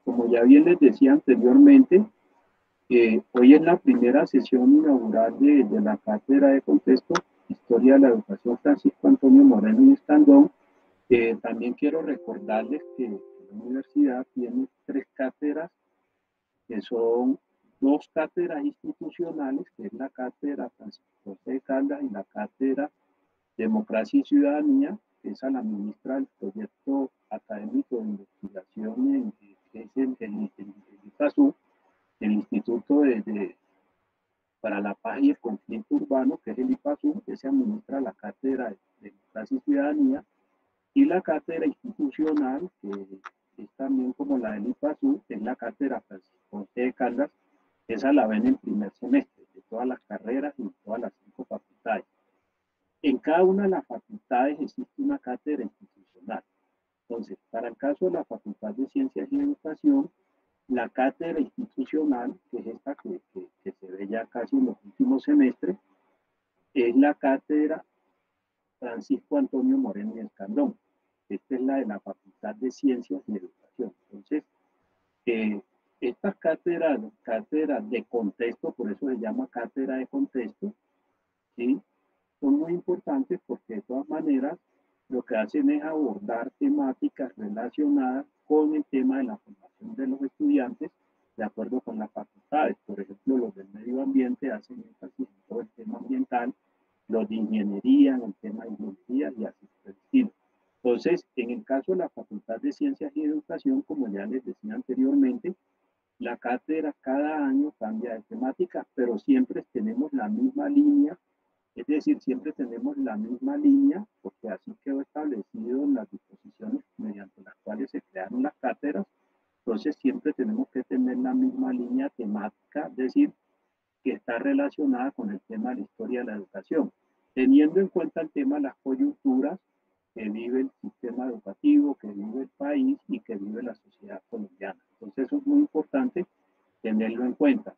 Como ya bien les decía anteriormente, hoy es la primera sesión inaugural de la Cátedra de Contexto, Historia de la Educación Francisco Antonio Moreno y Escandón. También quiero recordarles que la universidad tiene 3 cátedras, que son 2 cátedras institucionales, que es la Cátedra Francisco José de Caldas y la Cátedra Democracia y Ciudadanía, que esa la ministra del proyecto académico de investigación, que es el IPASU, el Instituto para la Paz y el Conflicto Urbano, que es el IPASU, que se administra la Cátedra de Democracia y Ciudadanía, y la cátedra institucional, que es también como la del IPASU, que es la Cátedra Francisco de Caldas. Esa la ven en primer semestre, de todas las carreras y de todas las 5 facultades. En cada una de las facultades existe una cátedra institucional. Entonces, para el caso de la Facultad de Ciencias y Educación, la cátedra institucional, que es esta que se ve ya casi en los últimos semestres, es la cátedra Francisco Antonio Moreno y Escandón. Esta es la de la Facultad de Ciencias y Educación. Entonces, eh, estas cátedras de contexto, por eso se llama cátedra de contexto, ¿sí? Son muy importantes porque de todas maneras lo que hacen es abordar temáticas relacionadas con el tema de la formación de los estudiantes de acuerdo con las facultades. Por ejemplo, los del medio ambiente hacen énfasis en todo el tema ambiental, los de ingeniería en el tema de ingeniería y así por el estilo. Entonces, en el caso de la Facultad de Ciencias y Educación, como ya les decía anteriormente, la cátedra cada año cambia de temática, pero siempre tenemos la misma línea, es decir, siempre tenemos la misma línea, porque así quedó establecido en las disposiciones mediante las cuales se crearon las cátedras. Entonces siempre tenemos que tener la misma línea temática, es decir, que está relacionada con el tema de la historia de la educación, teniendo en cuenta el tema de las coyunturas que vive el sistema educativo, que vive el país y que vive la sociedad colombiana. Entonces eso es muy importante tenerlo en cuenta.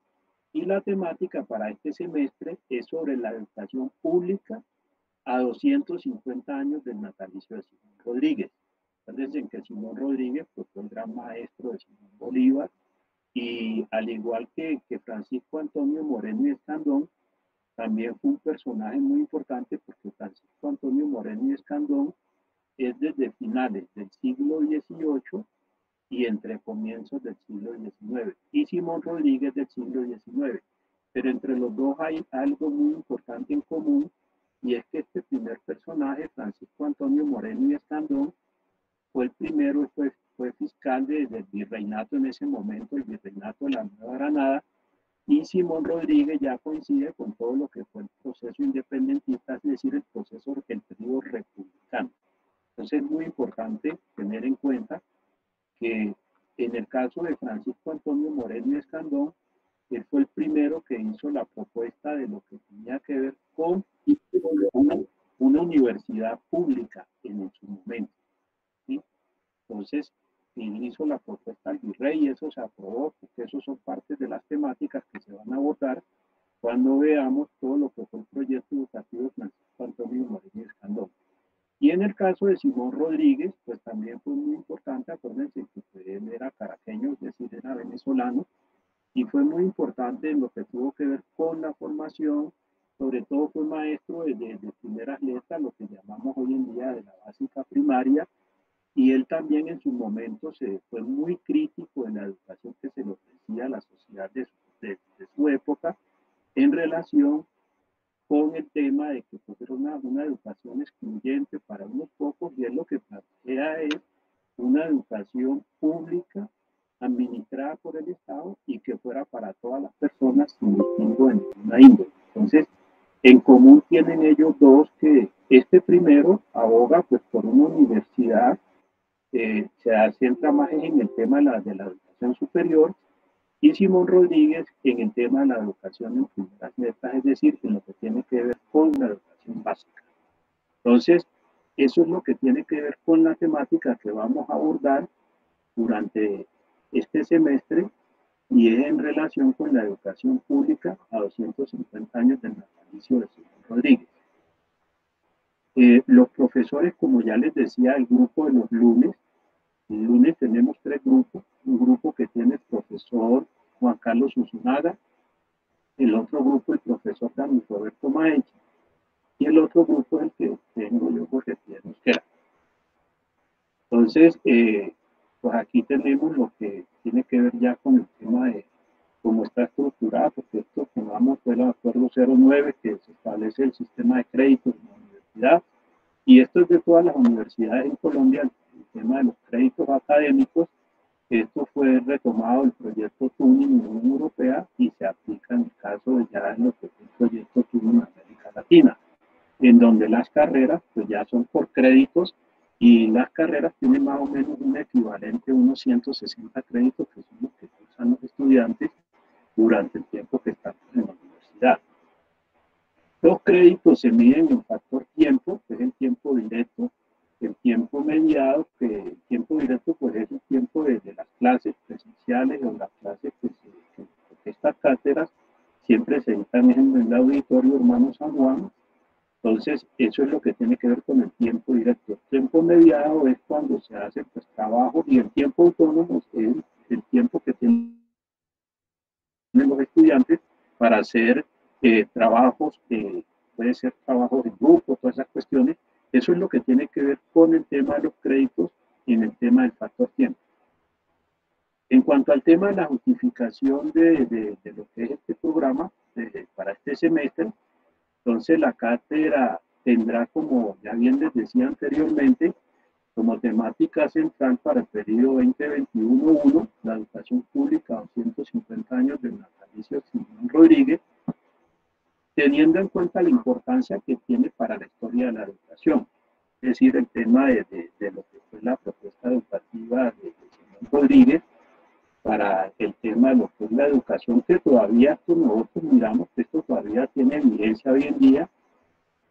Y la temática para este semestre es sobre la educación pública a 250 años del natalicio de Simón Rodríguez. Acuérdense que Simón Rodríguez pues, fue el gran maestro de Simón Bolívar, y al igual que Francisco Antonio Moreno y Escandón, también fue un personaje muy importante porque Francisco Antonio Moreno y Escandón es desde finales del siglo XVIII y entre comienzos del siglo XIX, y Simón Rodríguez del siglo XIX. Pero entre los dos hay algo muy importante en común, y es que este primer personaje, Francisco Antonio Moreno y Escandón, fue el primero, fue fiscal del virreinato en ese momento, el virreinato de la Nueva Granada, y Simón Rodríguez ya coincide con todo lo que fue el proceso independentista, es decir, el proceso, el periodo republicano. Entonces es muy importante tener en cuenta que en el caso de Francisco Antonio Moreno y Escandón, él fue el primero que hizo la propuesta de lo que tenía que ver con una, una universidad pública en su momento, ¿sí? Entonces, él hizo la propuesta al virrey y eso se aprobó, porque eso son partes de las temáticas que se van a votar cuando veamos todo lo que fue el proyecto educativo de Francisco Antonio Moreno Escandón. Y en el caso de Simón Rodríguez, pues también fue muy importante, acuérdense que él era caraqueño, es decir, era venezolano, y fue muy importante en lo que tuvo que ver con la formación, sobre todo fue maestro de primeras letras, lo que llamamos hoy en día de la básica primaria, y él también en su momento se fue muy crítico de la educación que se le ofrecía a la sociedad de su época en relación con el tema de que pues, era una educación excluyente para unos pocos, y él lo que plantea es una educación pública administrada por el Estado y que fuera para todas las personas sin distingo de ninguna índole. Entonces, en común tienen ellos dos que este primero aboga pues por una universidad, se centra más en el tema de la educación superior, y Simón Rodríguez en el tema de la educación en primeras letras, es decir, en lo que tiene que ver con la educación básica. Entonces, eso es lo que tiene que ver con la temática que vamos a abordar durante este semestre, y es en relación con la educación pública a 250 años del natalicio de Simón Rodríguez. Los profesores, como ya les decía, el grupo de los lunes, El lunes tenemos 3 grupos, un grupo que tiene el profesor Juan Carlos Usunaga, el otro grupo el profesor Daniel Roberto Maechi, y el otro grupo es el que tengo yo, Jorge Pierre Mosquera. Entonces, pues aquí tenemos lo que tiene que ver ya con el tema de cómo está estructurado, porque esto, como vamos, fue el acuerdo 09 que se establece el sistema de créditos en la universidad, y esto es de todas las universidades en Colombia, el tema de los créditos académicos. Esto fue retomado el proyecto Tuning en la Unión Europea y se aplica en el caso de ya en lo que es el proyecto Tuning en América Latina, en donde las carreras pues ya son por créditos y las carreras tienen más o menos un equivalente a unos 160 créditos que son los que cursan los estudiantes durante el tiempo que están en la universidad. Los créditos se miden en factor tiempo, que es el tiempo directo, el tiempo mediado, que el tiempo directo pues es el tiempo de las clases presenciales o las clases que estas cátedras siempre se dictan en el auditorio Hermano San Juan. Entonces, eso es lo que tiene que ver con el tiempo directo. El tiempo mediado es cuando se hace pues, trabajo, y el tiempo autónomo es el tiempo que tienen los estudiantes para hacer trabajos, puede ser trabajos en grupo, todas esas cuestiones. Eso es lo que tiene que ver con el tema de los créditos y en el tema del factor tiempo. En cuanto al tema de la justificación de lo que es este programa para este semestre, entonces la cátedra tendrá, como ya bien les decía anteriormente, como temática central para el periodo 2021-1, la educación pública, 250 años del natalicio Simón Rodríguez, teniendo en cuenta la importancia que tiene para la historia de la educación. Es decir, el tema de lo que fue la propuesta educativa de Simón Rodríguez para el tema de lo que es la educación, que todavía nosotros miramos que esto todavía tiene vigencia hoy en día,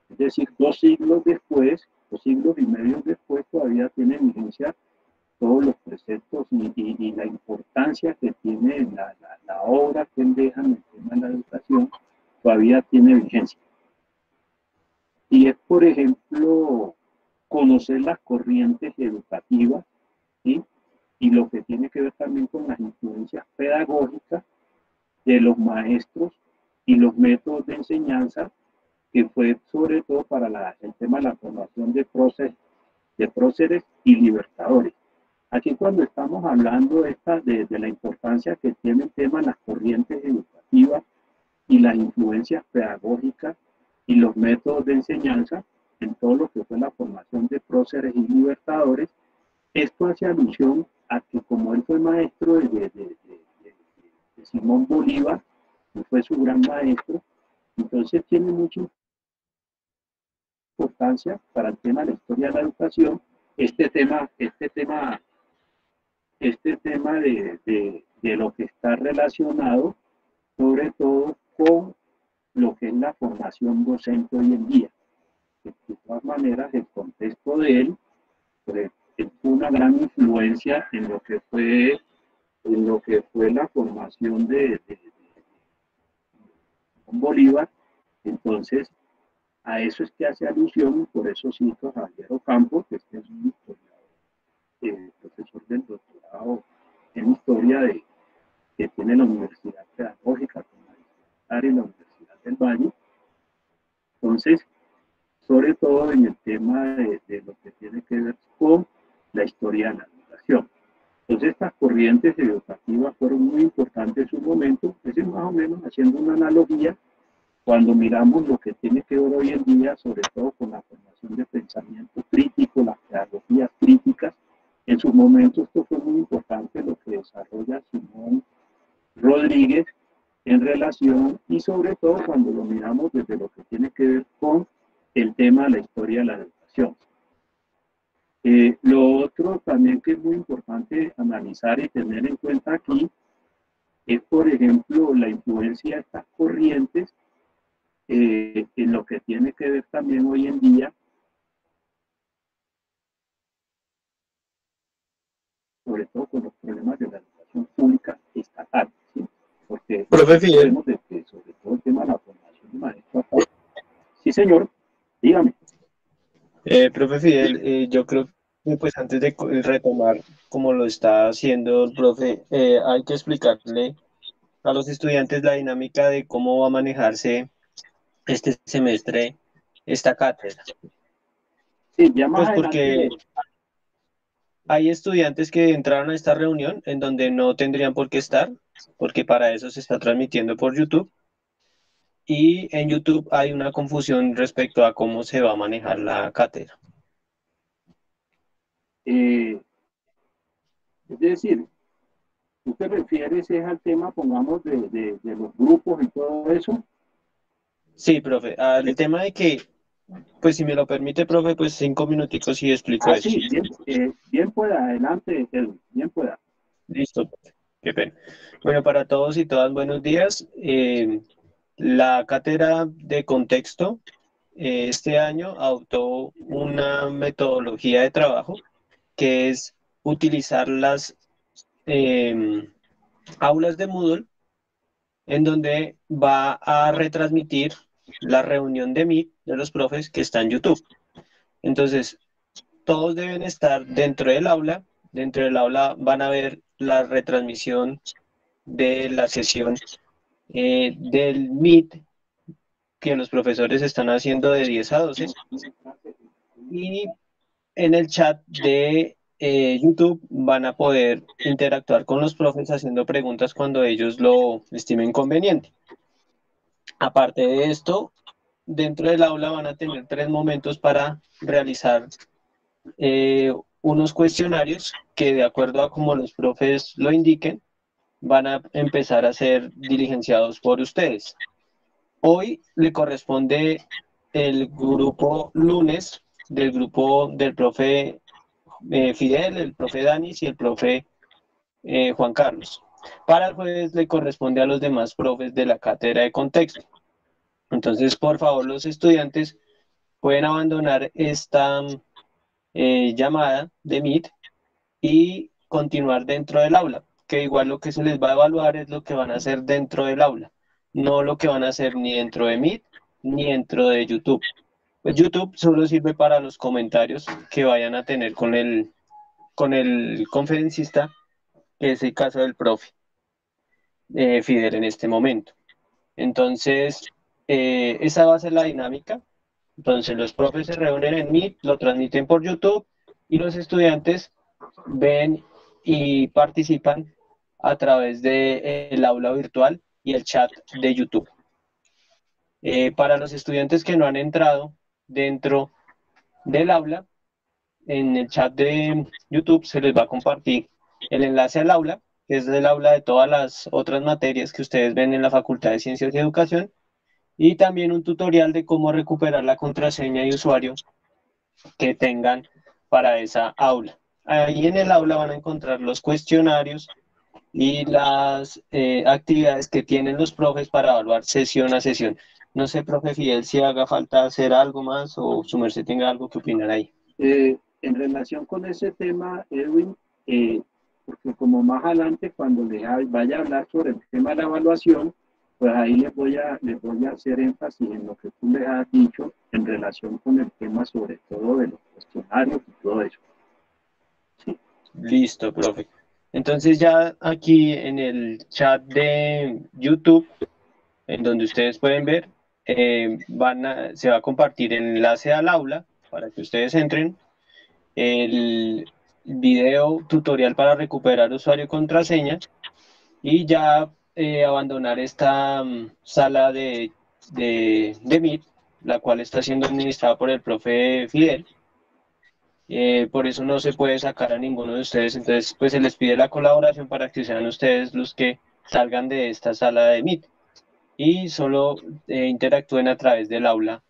es decir, 2 siglos después, 2 siglos y medio después, todavía tiene vigencia todos los preceptos y la importancia que tiene la obra que él deja en el tema de la educación, todavía tiene vigencia. Y es, por ejemplo, conocer las corrientes educativas, ¿sí? Y lo que tiene que ver también con las influencias pedagógicas de los maestros y los métodos de enseñanza, que fue sobre todo para el tema de la formación de próceres y libertadores. Aquí cuando estamos hablando de la importancia que tiene el tema de las corrientes educativas y las influencias pedagógicas y los métodos de enseñanza en todo lo que fue la formación de próceres y libertadores, esto hace alusión a que como él fue maestro de Simón Bolívar, que fue su gran maestro, entonces tiene mucha importancia para el tema de la historia de la educación, este tema de lo que está relacionado sobre todo con lo que es la formación docente hoy en día. De todas maneras, el contexto de él pues, tuvo una gran influencia en lo que fue la formación de Bolívar. Entonces, a eso es que hace alusión, por eso cito a Javier Ocampo, que este es un historiador, profesor del doctorado en historia que tiene la Universidad Pedagógica con la Universidad del Valle. Entonces, sobre todo en el tema de lo que tiene que ver con la historia de la educación. Entonces, estas corrientes educativas fueron muy importantes en su momento, es decir, más o menos haciendo una analogía, cuando miramos lo que tiene que ver hoy en día, sobre todo con la formación de pensamiento crítico, las pedagogías críticas, en su momento esto fue muy importante lo que desarrolla Simón Rodríguez en relación, y sobre todo cuando lo miramos desde lo que tiene que ver con el tema de la historia de la educación. Lo otro también que es muy importante analizar y tener en cuenta aquí es, por ejemplo, la influencia de estas corrientes en lo que tiene que ver también hoy en día, sobre todo con los problemas de la educación pública estatal, ¿sí? Porque Profe Fidel, sabemos de que sobre todo el tema de la formación de maestros. Sí, señor, dígame. Profe Fidel, yo creo que pues antes de retomar como lo está haciendo el profe, hay que explicarle a los estudiantes la dinámica de cómo va a manejarse este semestre esta cátedra. Sí, ya más Pues adelante, porque hay estudiantes que entraron a esta reunión en donde no tendrían por qué estar, porque para eso se está transmitiendo por YouTube. Y en YouTube hay una confusión respecto a cómo se va a manejar la cátedra. eh, es decir, tú te refieres es al tema, pongamos, de los grupos y todo eso. Sí, profe, al tema de que, pues si me lo permite, profe, pues 5 minuticos y explico Ah, eso. sí, bien, bien pueda, adelante, Edwin, bien pueda. Listo, profe. Qué pena. Bueno, para todos y todas, buenos días. La cátedra de contexto este año adoptó una metodología de trabajo que es utilizar las eh, aulas de Moodle en donde va a retransmitir la reunión de Meet de los profes que está en YouTube. Entonces, todos deben estar dentro del aula. Dentro del aula van a ver la retransmisión de la sesión del Meet que los profesores están haciendo de 10 a 12 y en el chat de YouTube van a poder interactuar con los profes haciendo preguntas cuando ellos lo estimen conveniente. Aparte de esto, dentro del aula van a tener 3 momentos para realizar unos cuestionarios que de acuerdo a como los profes lo indiquen, van a empezar a ser diligenciados por ustedes. Hoy le corresponde el grupo lunes del grupo del profe Fidel, el profe Danis y el profe Juan Carlos. Para el jueves le corresponde a los demás profes de la cátedra de contexto. Entonces, por favor, los estudiantes pueden abandonar esta llamada de Meet y continuar dentro del aula, que igual lo que se les va a evaluar es lo que van a hacer dentro del aula, no lo que van a hacer ni dentro de Meet ni dentro de YouTube. Pues YouTube solo sirve para los comentarios que vayan a tener con el conferencista, que es el caso del profe Fidel en este momento. Entonces, esa va a ser la dinámica. Entonces, los profes se reúnen en Meet, lo transmiten por YouTube y los estudiantes ven y participan a través del aula virtual y el chat de YouTube. Para los estudiantes que no han entrado dentro del aula, en el chat de YouTube se les va a compartir el enlace al aula, que es el aula de todas las otras materias que ustedes ven en la Facultad de Ciencias y Educación, y también un tutorial de cómo recuperar la contraseña y usuario que tengan para esa aula. Ahí en el aula van a encontrar los cuestionarios y las actividades que tienen los profes para evaluar sesión a sesión. No sé, profe Fidel, si haga falta hacer algo más o su merced tenga algo que opinar ahí. En relación con ese tema, Edwin, porque como más adelante cuando vaya a hablar sobre el tema de la evaluación, pues ahí les voy a hacer énfasis en lo que tú les has dicho en relación con el tema sobre todo de los cuestionarios y todo eso. Sí. Listo, profe. Entonces ya aquí en el chat de YouTube, en donde ustedes pueden ver, se va a compartir el enlace al aula para que ustedes entren, el video tutorial para recuperar usuario y contraseña y ya abandonar esta sala de Meet, la cual está siendo administrada por el profe Fidel. Por eso no se puede sacar a ninguno de ustedes, entonces pues se les pide la colaboración para que sean ustedes los que salgan de esta sala de Meet y solo interactúen a través del aula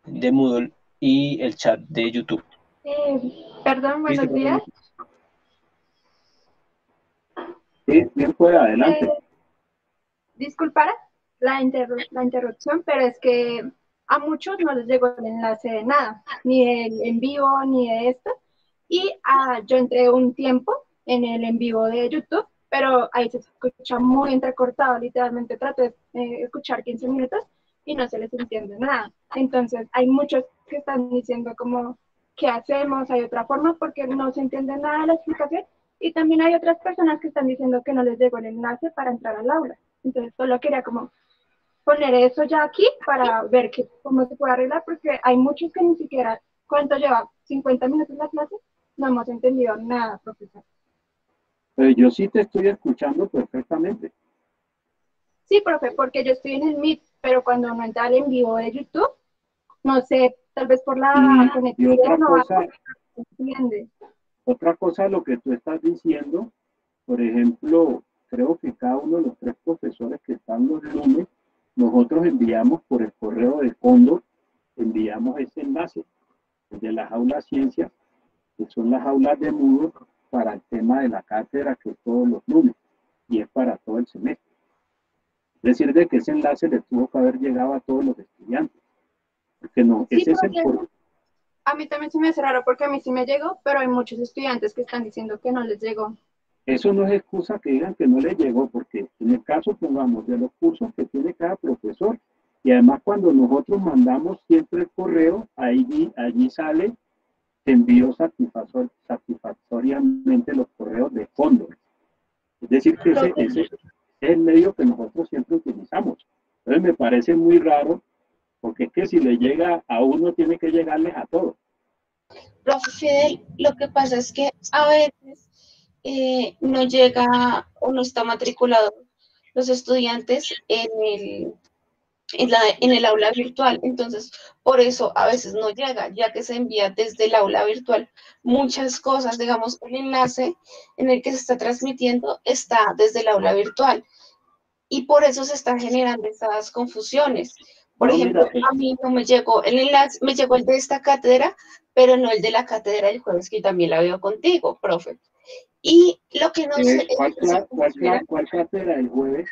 de Moodle y el chat de YouTube. Perdón, ¿Listo, buenos días. profe? Sí, bien pueda, Eh, adelante. disculpar la interrupción, pero es que a muchos no les llegó el enlace de nada, ni del en vivo, ni de esto. Y yo entré un tiempo en el en vivo de YouTube, pero ahí se escucha muy entrecortado, literalmente traté de escuchar 15 minutos y no se les entiende nada. Entonces hay muchos que están diciendo como, ¿qué hacemos? ¿Hay otra forma? Porque no se entiende nada de la explicación Y también hay otras personas que están diciendo que no les llegó el enlace para entrar al aula. Entonces solo quería como poner eso ya aquí para ver cómo se puede arreglar, porque hay muchos que ni siquiera, ¿cuánto lleva? ¿50 minutos la clase? No hemos entendido nada, profesor. Yo sí te estoy escuchando perfectamente. Sí, profe, porque yo estoy en el Meet, pero cuando no entra al en vivo de YouTube, no sé, tal vez por la Y otra conexión o algo, cosa, no se entiende. otra cosa, lo que tú estás diciendo, por ejemplo, creo que cada uno de los tres profesores que están los lunes, nosotros enviamos por el correo de Cóndor, enviamos ese enlace de las aulas ciencias, que son las aulas de Moodle, para el tema de la cátedra, que es todos los lunes, y es para todo el semestre. Es decir, de que ese enlace le tuvo que haber llegado a todos los estudiantes, porque no, Sí, ese es el profe, a mí también se me hace raro porque a mí sí me llegó, pero hay muchos estudiantes que están diciendo que no les llegó. Eso no es excusa que digan que no les llegó, porque en el caso, pongamos, de los cursos que tiene cada profesor, y además cuando nosotros mandamos siempre el correo, allí sale que envío satisfactoriamente los correos de Cóndor. Es decir, que ese es el medio que nosotros siempre utilizamos. Entonces me parece muy raro, porque es que si le llega a uno, tiene que llegarles a todos. Profe Fidel, lo que pasa es que a veces no llega o no está matriculado los estudiantes en el aula virtual. Entonces, por eso a veces no llega, ya que se envía desde el aula virtual muchas cosas. Digamos, el enlace en el que se está transmitiendo está desde el aula virtual. Y por eso se están generando estas confusiones. Por No, ejemplo, mira, a mí no me llegó el enlace, me llegó el de esta cátedra, pero no el de la cátedra del jueves, que también la veo contigo, profe. Y lo que no sé ¿cuál cátedra el jueves?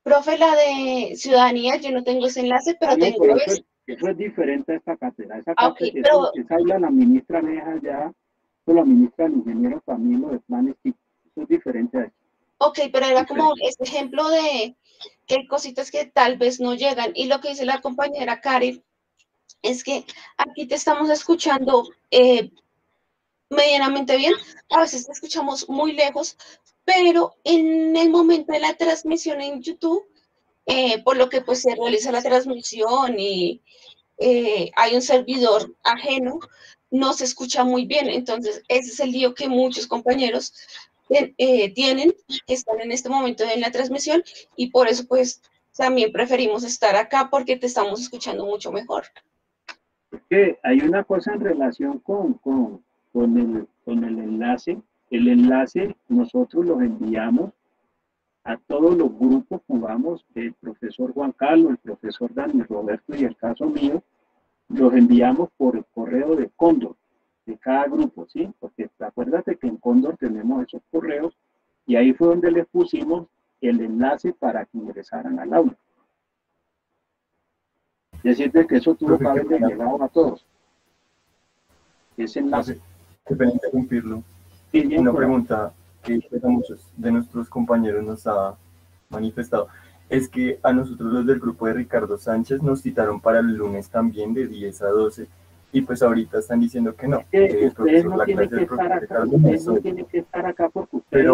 profe, la de ciudadanía, yo no tengo ese enlace, pero No, tengo pero eso. eso es diferente a esta cátedra. Ok, pero, Esa la administran allá, eso lo administra el ingeniero Camilo de Planes TIC. Eso es diferente a esto. ok, pero era como este ejemplo de que hay cositas que tal vez no llegan. Y lo que dice la compañera Karen es que aquí te estamos escuchando medianamente bien, a veces te escuchamos muy lejos, pero en el momento de la transmisión en YouTube, por lo que pues se realiza la transmisión y hay un servidor ajeno, no se escucha muy bien. Entonces, ese es el lío que muchos compañeros tienen, que están en este momento en la transmisión, y por eso pues también preferimos estar acá porque te estamos escuchando mucho mejor. Es que hay una cosa en relación con el enlace. El enlace nosotros los enviamos a todos los grupos, jugamos el profesor Juan Carlos, el profesor Dani Roberto y el caso mío, los enviamos por el correo de Cóndor, de cada grupo, ¿sí? Porque acuérdate que en Cóndor tenemos esos correos y ahí fue donde les pusimos el enlace para que ingresaran al aula. Es decir, que eso tuvo que haberle llegado a todos. Ese enlace. Qué pena interrumpirlo. Sí, bien, una pregunta que muchos de nuestros compañeros nos ha manifestado es que a nosotros los del grupo de Ricardo Sánchez nos citaron para el lunes también de 10 a 12 y pues ahorita están diciendo que no. Ustedes no tienen que estar acá, ustedes no tienen que estar acá porque ustedes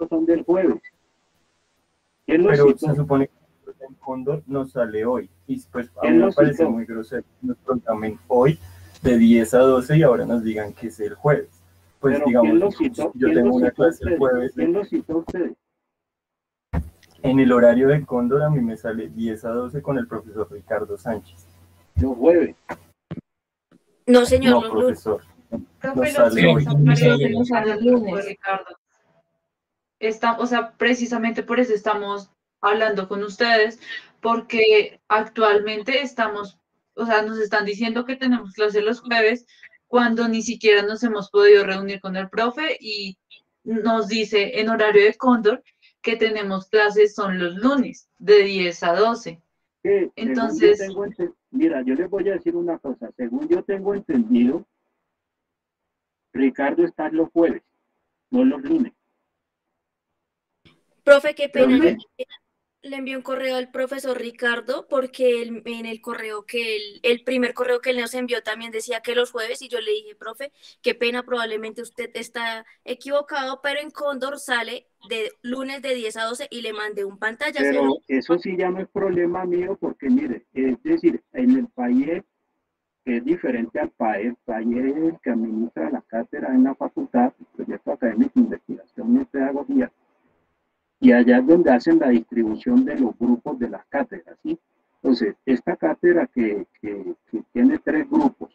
son del jueves. Pero se supone que en Cóndor nos sale hoy y pues a mí me parece muy grosero que nos programen hoy de 10 a 12 y ahora nos digan que es el jueves. Pues pero digamos, yo tengo una clase el jueves. ¿Quién lo citó a ustedes? En el horario de Cóndor a mí me sale 10 a 12 con el profesor Ricardo Sánchez. Los jueves. No, señor, no, profesor. Nos sale hoy. Ricardo. O sea, precisamente por eso estamos hablando con ustedes, porque actualmente o sea, nos están diciendo que tenemos clase los jueves cuando ni siquiera nos hemos podido reunir con el profe y nos dice en horario de Cóndor que tenemos clases son los lunes de 10 a 12. Entonces, mira, yo les voy a decir una cosa. Según yo tengo entendido, Ricardo está los jueves, no los lunes. Profe, qué pena. le envié un correo al profesor Ricardo porque en el correo el primer correo que él nos envió también decía que los jueves y yo le dije, profe, qué pena, probablemente usted está equivocado, pero en Cóndor sale de lunes de 10 a 12 y le mandé un pantallazo de lo Pero eso sí ya no es problema mío porque mire, es decir, en el país que es diferente al PAE. PAE es el que administra la cátedra en la facultad, el proyecto académico de investigación y pedagogía, y allá es donde hacen la distribución de los grupos de las cátedras, ¿sí? Entonces, esta cátedra que tiene 3 grupos,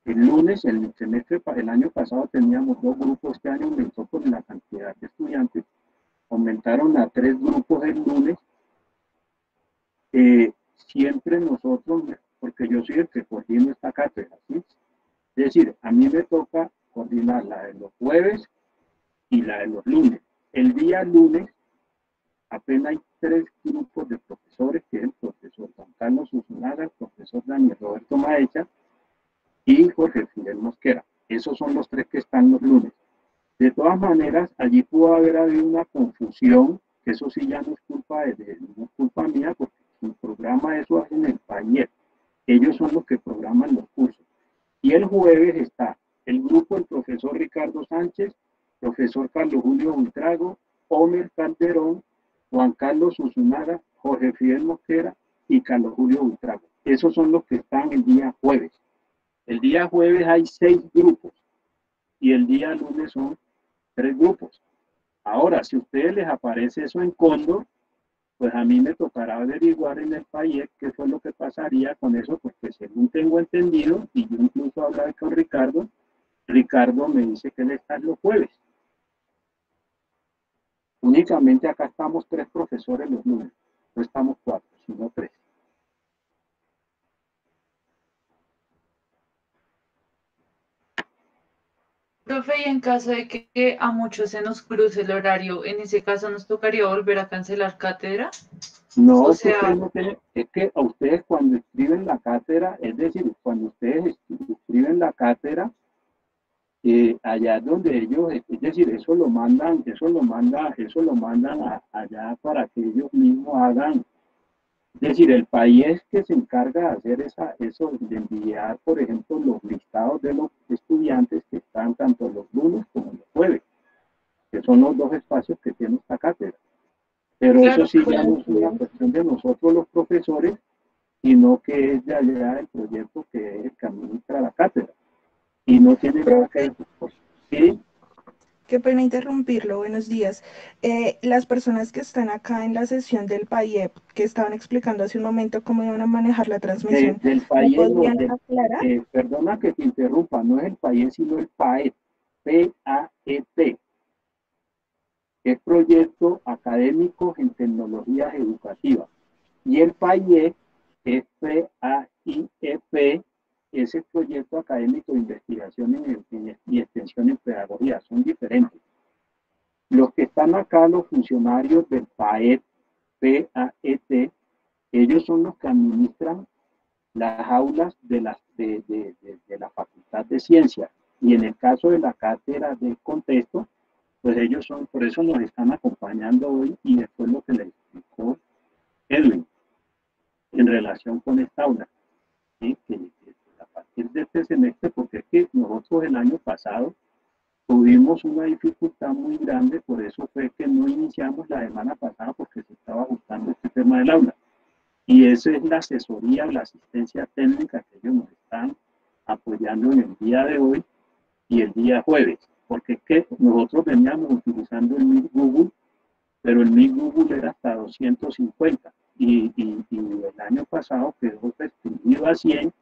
el lunes, el semestre, el año pasado teníamos 2 grupos, este año aumentó por la cantidad de estudiantes, aumentaron a 3 grupos el lunes. Siempre nosotros, porque yo soy el que coordino esta cátedra, ¿sí? Es decir, a mí me toca coordinar la de los jueves y la de los lunes. El día lunes apenas hay 3 grupos de profesores, que es el profesor Juan Carlos Usunaga, el profesor Daniel Roberto Maecha y Jorge Fidel Mosquera. Esos son los 3 que están los lunes. De todas maneras, allí pudo haber habido una confusión, que eso sí ya no es culpa, no es culpa mía, porque el programa eso hace en el taller. Ellos son los que programan los cursos. Y el jueves está el grupo del profesor Ricardo Sánchez, profesor Carlos Julio Buitrago, Homer Calderón, Juan Carlos Usunaga, Jorge Fidel Mosquera y Carlos Julio Buitrago. Esos son los que están el día jueves. El día jueves hay 6 grupos y el día lunes son 3 grupos. Ahora, si a ustedes les aparece eso en Cóndor, pues a mí me tocará averiguar en el país qué fue lo que pasaría con eso, porque según tengo entendido, y yo incluso hablaba con Ricardo, Ricardo me dice que él está los jueves. Únicamente acá estamos 3 profesores los lunes, no estamos 4, sino 3. Profe, y en caso de que a muchos se nos cruce el horario, en ese caso nos tocaría volver a cancelar cátedra. No, O sea, no tienen, es que a ustedes cuando escriben la cátedra, es decir, cuando ustedes escriben la cátedra, allá donde ellos, es decir, eso lo mandan allá para que ellos mismos hagan. Es decir, el país que se encarga de hacer eso, de enviar, por ejemplo, los listados de los estudiantes que están tanto los lunes como los jueves, que son los 2 espacios que tiene esta cátedra. Pero claro, eso sí ya no es una cuestión de nosotros los profesores, sino que es de allá el proyecto que es el que administra la cátedra. Y no tiene nada que ver con... ¿Sí? Qué pena interrumpirlo, buenos días. Las personas que están acá en la sesión del PAIEP, que estaban explicando hace un momento cómo iban a manejar la transmisión, Del ¿me país, podrían aclarar? perdona que te interrumpa, no es el país, sino el PAET, P-A-E-T, que es Proyecto Académicos en Tecnologías Educativas. Y el PAIEP es P-A-I-E-P, es el Proyecto Académico de Investigación y Extensión en Pedagogía, son diferentes. Los que están acá, los funcionarios del PAET, P-A-E-T, ellos son los que administran las aulas de la Facultad de Ciencias. Y en el caso de la cátedra de contexto, pues ellos son, por eso nos están acompañando hoy y después lo que le explicó Edwin en relación con esta aula. ¿Sí? Que a partir de este semestre, porque es que nosotros el año pasado tuvimos una dificultad muy grande, por eso fue que no iniciamos la semana pasada porque se estaba ajustando este tema del aula. Y esa es la asesoría, la asistencia técnica que ellos nos están apoyando en el día de hoy y el día jueves. Porque es que nosotros veníamos utilizando el Meet Google, pero el Meet Google era hasta 250. Y el año pasado quedó restringido a 100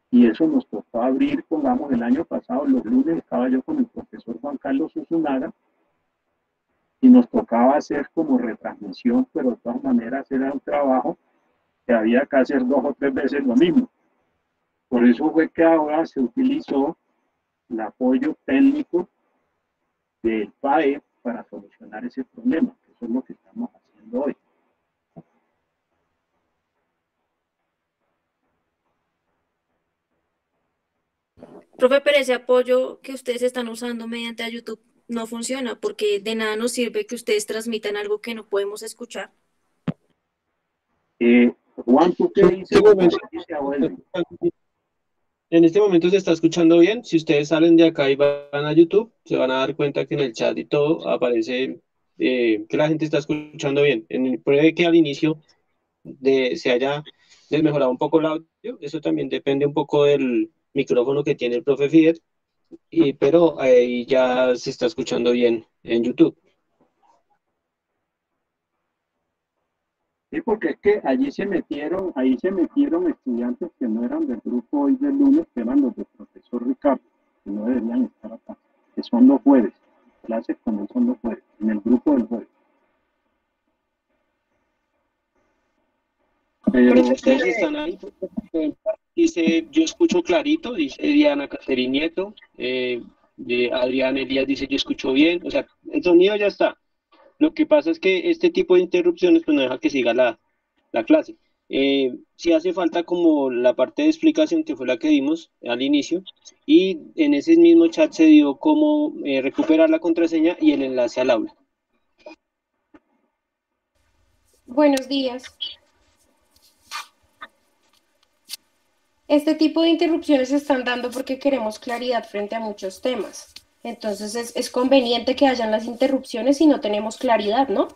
y eso nos tocó abrir, pongamos, el año pasado, los lunes estaba yo con el profesor Juan Carlos Usunaga y nos tocaba hacer como retransmisión, pero de todas maneras era un trabajo que había que hacer 2 o 3 veces lo mismo. Por eso fue que ahora se utilizó el apoyo técnico del PAE para solucionar ese problema, que eso es lo que estamos haciendo hoy. Profe, pero ese apoyo que ustedes están usando mediante a YouTube no funciona porque de nada nos sirve que ustedes transmitan algo que no podemos escuchar. Juan, ¿tú qué dices? En este momento se está escuchando bien. Si ustedes salen de acá y van a YouTube, se van a dar cuenta que en el chat y todo aparece que la gente está escuchando bien. Puede que al inicio se haya desmejorado un poco el audio. Eso también depende un poco del micrófono que tiene el profe Fider, pero ahí ya se está escuchando bien en YouTube. Sí, porque es que ahí se metieron estudiantes que no eran del grupo hoy del lunes, que eran los del profesor Ricardo, que no deberían estar acá, que son los jueves, clases con él son los jueves, en el grupo del jueves. Pero ustedes están ahí, dice, yo escucho clarito, dice Diana Cacerín Nieto, Adrián Elías dice, yo escucho bien, o sea, el sonido ya está. Lo que pasa es que este tipo de interrupciones pues no deja que siga la clase. Sí hace falta como la parte de explicación que fue la que dimos al inicio, y en ese mismo chat se dio cómo recuperar la contraseña y el enlace al aula. Buenos días. Este tipo de interrupciones se están dando porque queremos claridad frente a muchos temas. Entonces es conveniente que hayan las interrupciones si no tenemos claridad, ¿no?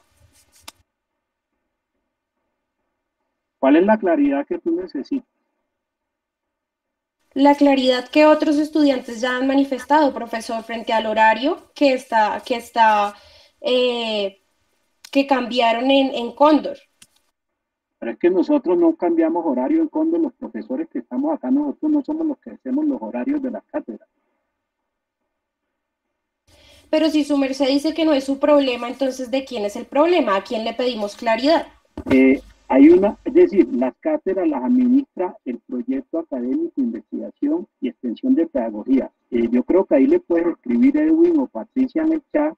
¿Cuál es la claridad que tú necesitas? La claridad que otros estudiantes ya han manifestado, profesor, frente al horario que cambiaron en Cóndor. Pero es que nosotros no cambiamos horario en Cóndor, los profesores que estamos acá, nosotros no somos los que hacemos los horarios de las cátedras. Pero si su merced dice que no es su problema, entonces ¿de quién es el problema? ¿A quién le pedimos claridad? Es decir, las cátedras las administra el proyecto académico, investigación y extensión de pedagogía. Yo creo que ahí le puedes escribir Edwin o Patricia en el chat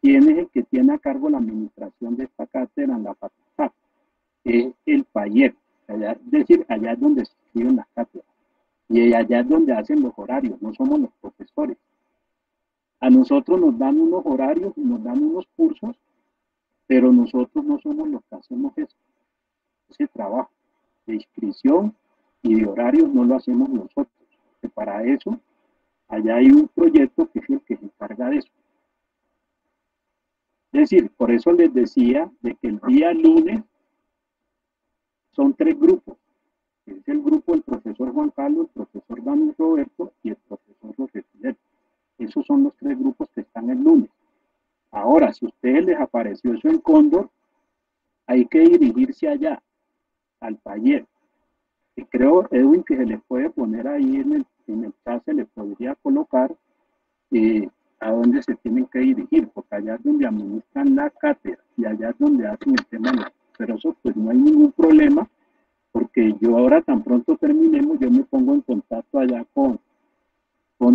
quién es el que tiene a cargo la administración de esta cátedra en la facultad. El PAYEP, es decir, allá es donde se escriben las cátedras y allá es donde hacen los horarios, no somos los profesores. A nosotros nos dan unos horarios, nos dan unos cursos, pero nosotros no somos los que hacemos eso. Ese trabajo de inscripción y de horarios no lo hacemos nosotros, que para eso allá hay un proyecto que es el que se encarga de eso. Es decir, por eso les decía de que el día lunes son 3 grupos. Es el grupo del profesor Juan Carlos, el profesor Daniel Roberto y el profesor José Fidel. Esos son los 3 grupos que están el lunes. Ahora, si a ustedes les apareció eso en Cóndor, hay que dirigirse allá, al taller. Y creo, Edwin, que se les puede poner ahí en el chat, se les podría colocar a dónde se tienen que dirigir, porque allá es donde administran la cátedra y allá es donde hacen el tema. Pero eso pues no hay ningún problema, porque yo ahora tan pronto terminemos, yo me pongo en contacto allá con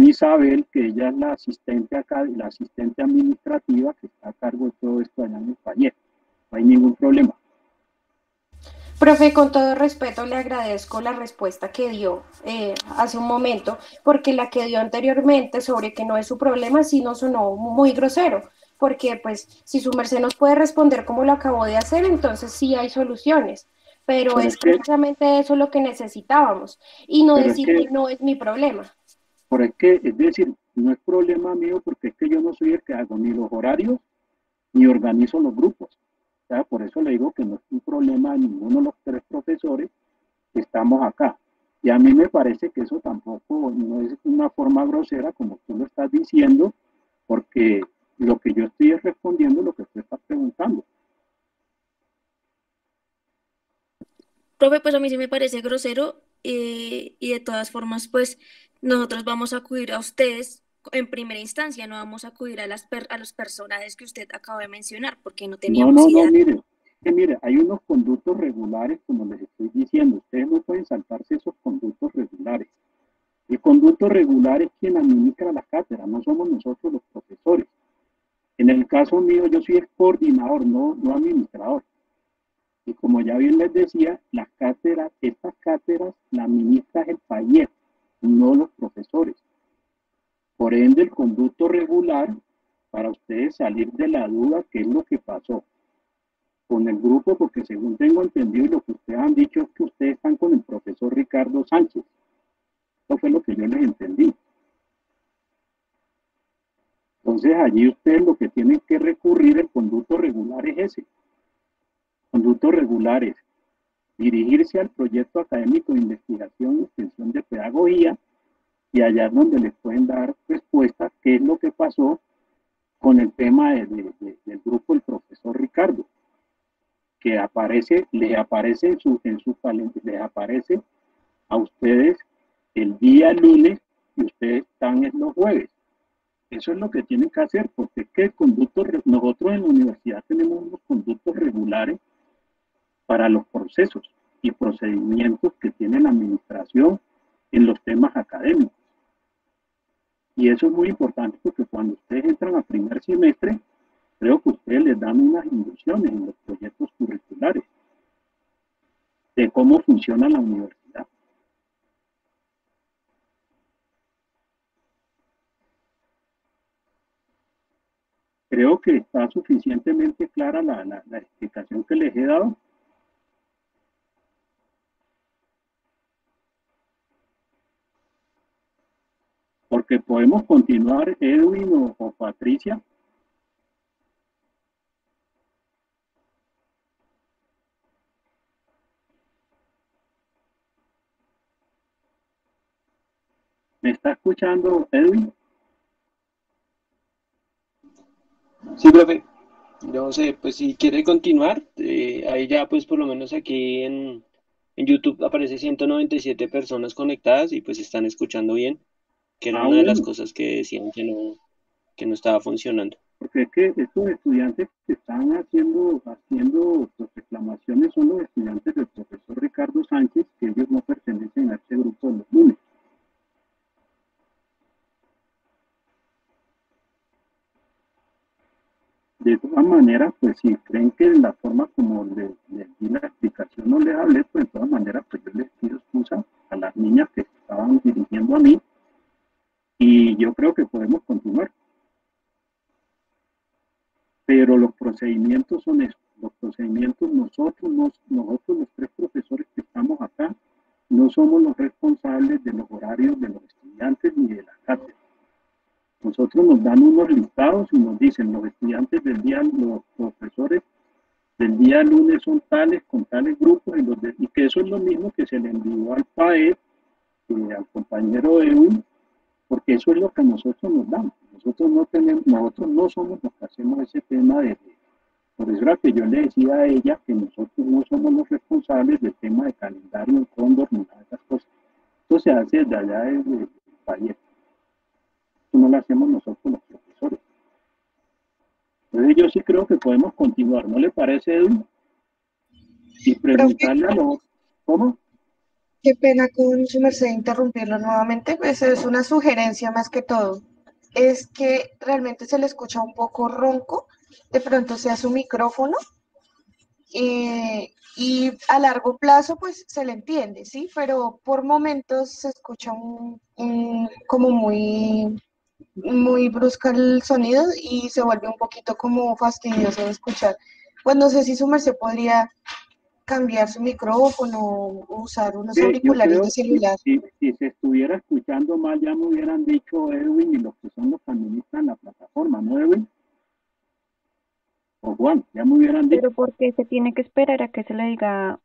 Isabel, que ella es la asistente acá, la asistente administrativa que está a cargo de todo esto allá en el taller. No hay ningún problema. Profe, con todo respeto le agradezco la respuesta que dio hace un momento, porque la que dio anteriormente sobre que no es su problema sí nos sonó muy grosero, porque pues si su merced nos puede responder como lo acabó de hacer, entonces sí hay soluciones, pero es precisamente eso lo que necesitábamos, y no decir que no es mi problema. Es decir, no es problema mío porque es que yo no soy el que hago ni los horarios ni organizo los grupos. O sea, por eso le digo que no es un problema de ninguno de los 3 profesores que estamos acá. Y a mí me parece que eso tampoco no es una forma grosera como tú lo estás diciendo, porque lo que yo estoy es respondiendo lo que tú estás preguntando. Profe, pues a mí sí me parece grosero y de todas formas, pues nosotros vamos a acudir a ustedes en primera instancia, no vamos a acudir a los personajes que usted acaba de mencionar, porque no teníamos idea. Mire, hay unos conductos regulares, como les estoy diciendo, ustedes no pueden saltarse esos conductos regulares. El conducto regular es quien administra la cátedra, no somos nosotros los profesores. En el caso mío, yo soy el coordinador, no administrador. Y como ya bien les decía, las cátedras, estas cátedras las administra el taller, no los profesores. Por ende, el conducto regular, para ustedes salir de la duda, ¿qué es lo que pasó? con el grupo, porque según tengo entendido y lo que ustedes han dicho es que ustedes están con el profesor Ricardo Sánchez. Eso fue lo que yo les entendí. Entonces allí ustedes lo que tienen que recurrir, el conducto regular es ese. Conducto regular es dirigirse al proyecto académico de investigación y extensión de pedagogía, y allá es donde les pueden dar respuesta qué es lo que pasó con el tema del grupo del profesor Ricardo, que aparece, les aparece en su calendario, les aparece a ustedes el día lunes y ustedes están en los jueves. Eso es lo que tienen que hacer, porque es que el conducto, nosotros en la universidad tenemos unos conductos regulares para los procesos y procedimientos que tiene la administración en los temas académicos. Y eso es muy importante porque cuando ustedes entran a primer semestre, creo que ustedes les dan unas inducciones en los proyectos curriculares de cómo funciona la universidad. Creo que está suficientemente clara la explicación que les he dado. Porque podemos continuar, Edwin o Patricia. ¿Me está escuchando, Edwin? Sí, profe. No sé, pues si quiere continuar, ahí ya pues por lo menos aquí en YouTube aparece 197 personas conectadas y pues están escuchando bien, que era una de las cosas que decían que no estaba funcionando. Porque es que estos estudiantes que están haciendo reclamaciones son los estudiantes del profesor Ricardo Sánchez, que ellos no pertenecen a este grupo de los lunes. De todas maneras, pues si creen que la forma como les di la explicación no les hablé, pues de todas maneras, pues yo les pido excusa a las niñas que estaban dirigiendo a mí y yo creo que podemos continuar. Pero los procedimientos son estos. Los procedimientos, nosotros los tres profesores que estamos acá, no somos los responsables de los horarios de los estudiantes ni de la cátedra. Nosotros nos dan unos listados y nos dicen los estudiantes del día, los profesores del día lunes son tales, con tales grupos, y que eso es lo mismo que se le envió al PAE, al compañero Edwin, porque eso es lo que nosotros nos dan. Nosotros no somos los que hacemos ese tema por eso era que yo le decía a ella que nosotros no somos los responsables del tema de calendario, el cóndor, ni nada de esas cosas. Esto se hace desde allá desde el país. No lo hacemos nosotros los profesores. Entonces yo sí creo que podemos continuar, ¿no le parece, Edwin? Y preguntarle a los... ¿Cómo? Qué pena con su merced interrumpirlo nuevamente, pues es una sugerencia más que todo. Es que realmente se le escucha un poco ronco, de pronto sea su micrófono, y a largo plazo pues se le entiende, ¿sí? Pero por momentos se escucha como muy brusca el sonido y se vuelve un poquito como fastidioso de escuchar. Pues no sé si su merced podría cambiar su micrófono o usar unos auriculares de celular. Si se estuviera escuchando mal, ya me hubieran dicho Edwin y los que son los que administran la plataforma, ¿no, Edwin? O Juan, ya me hubieran dicho. Pero ¿por qué se tiene que esperar a que se le diga,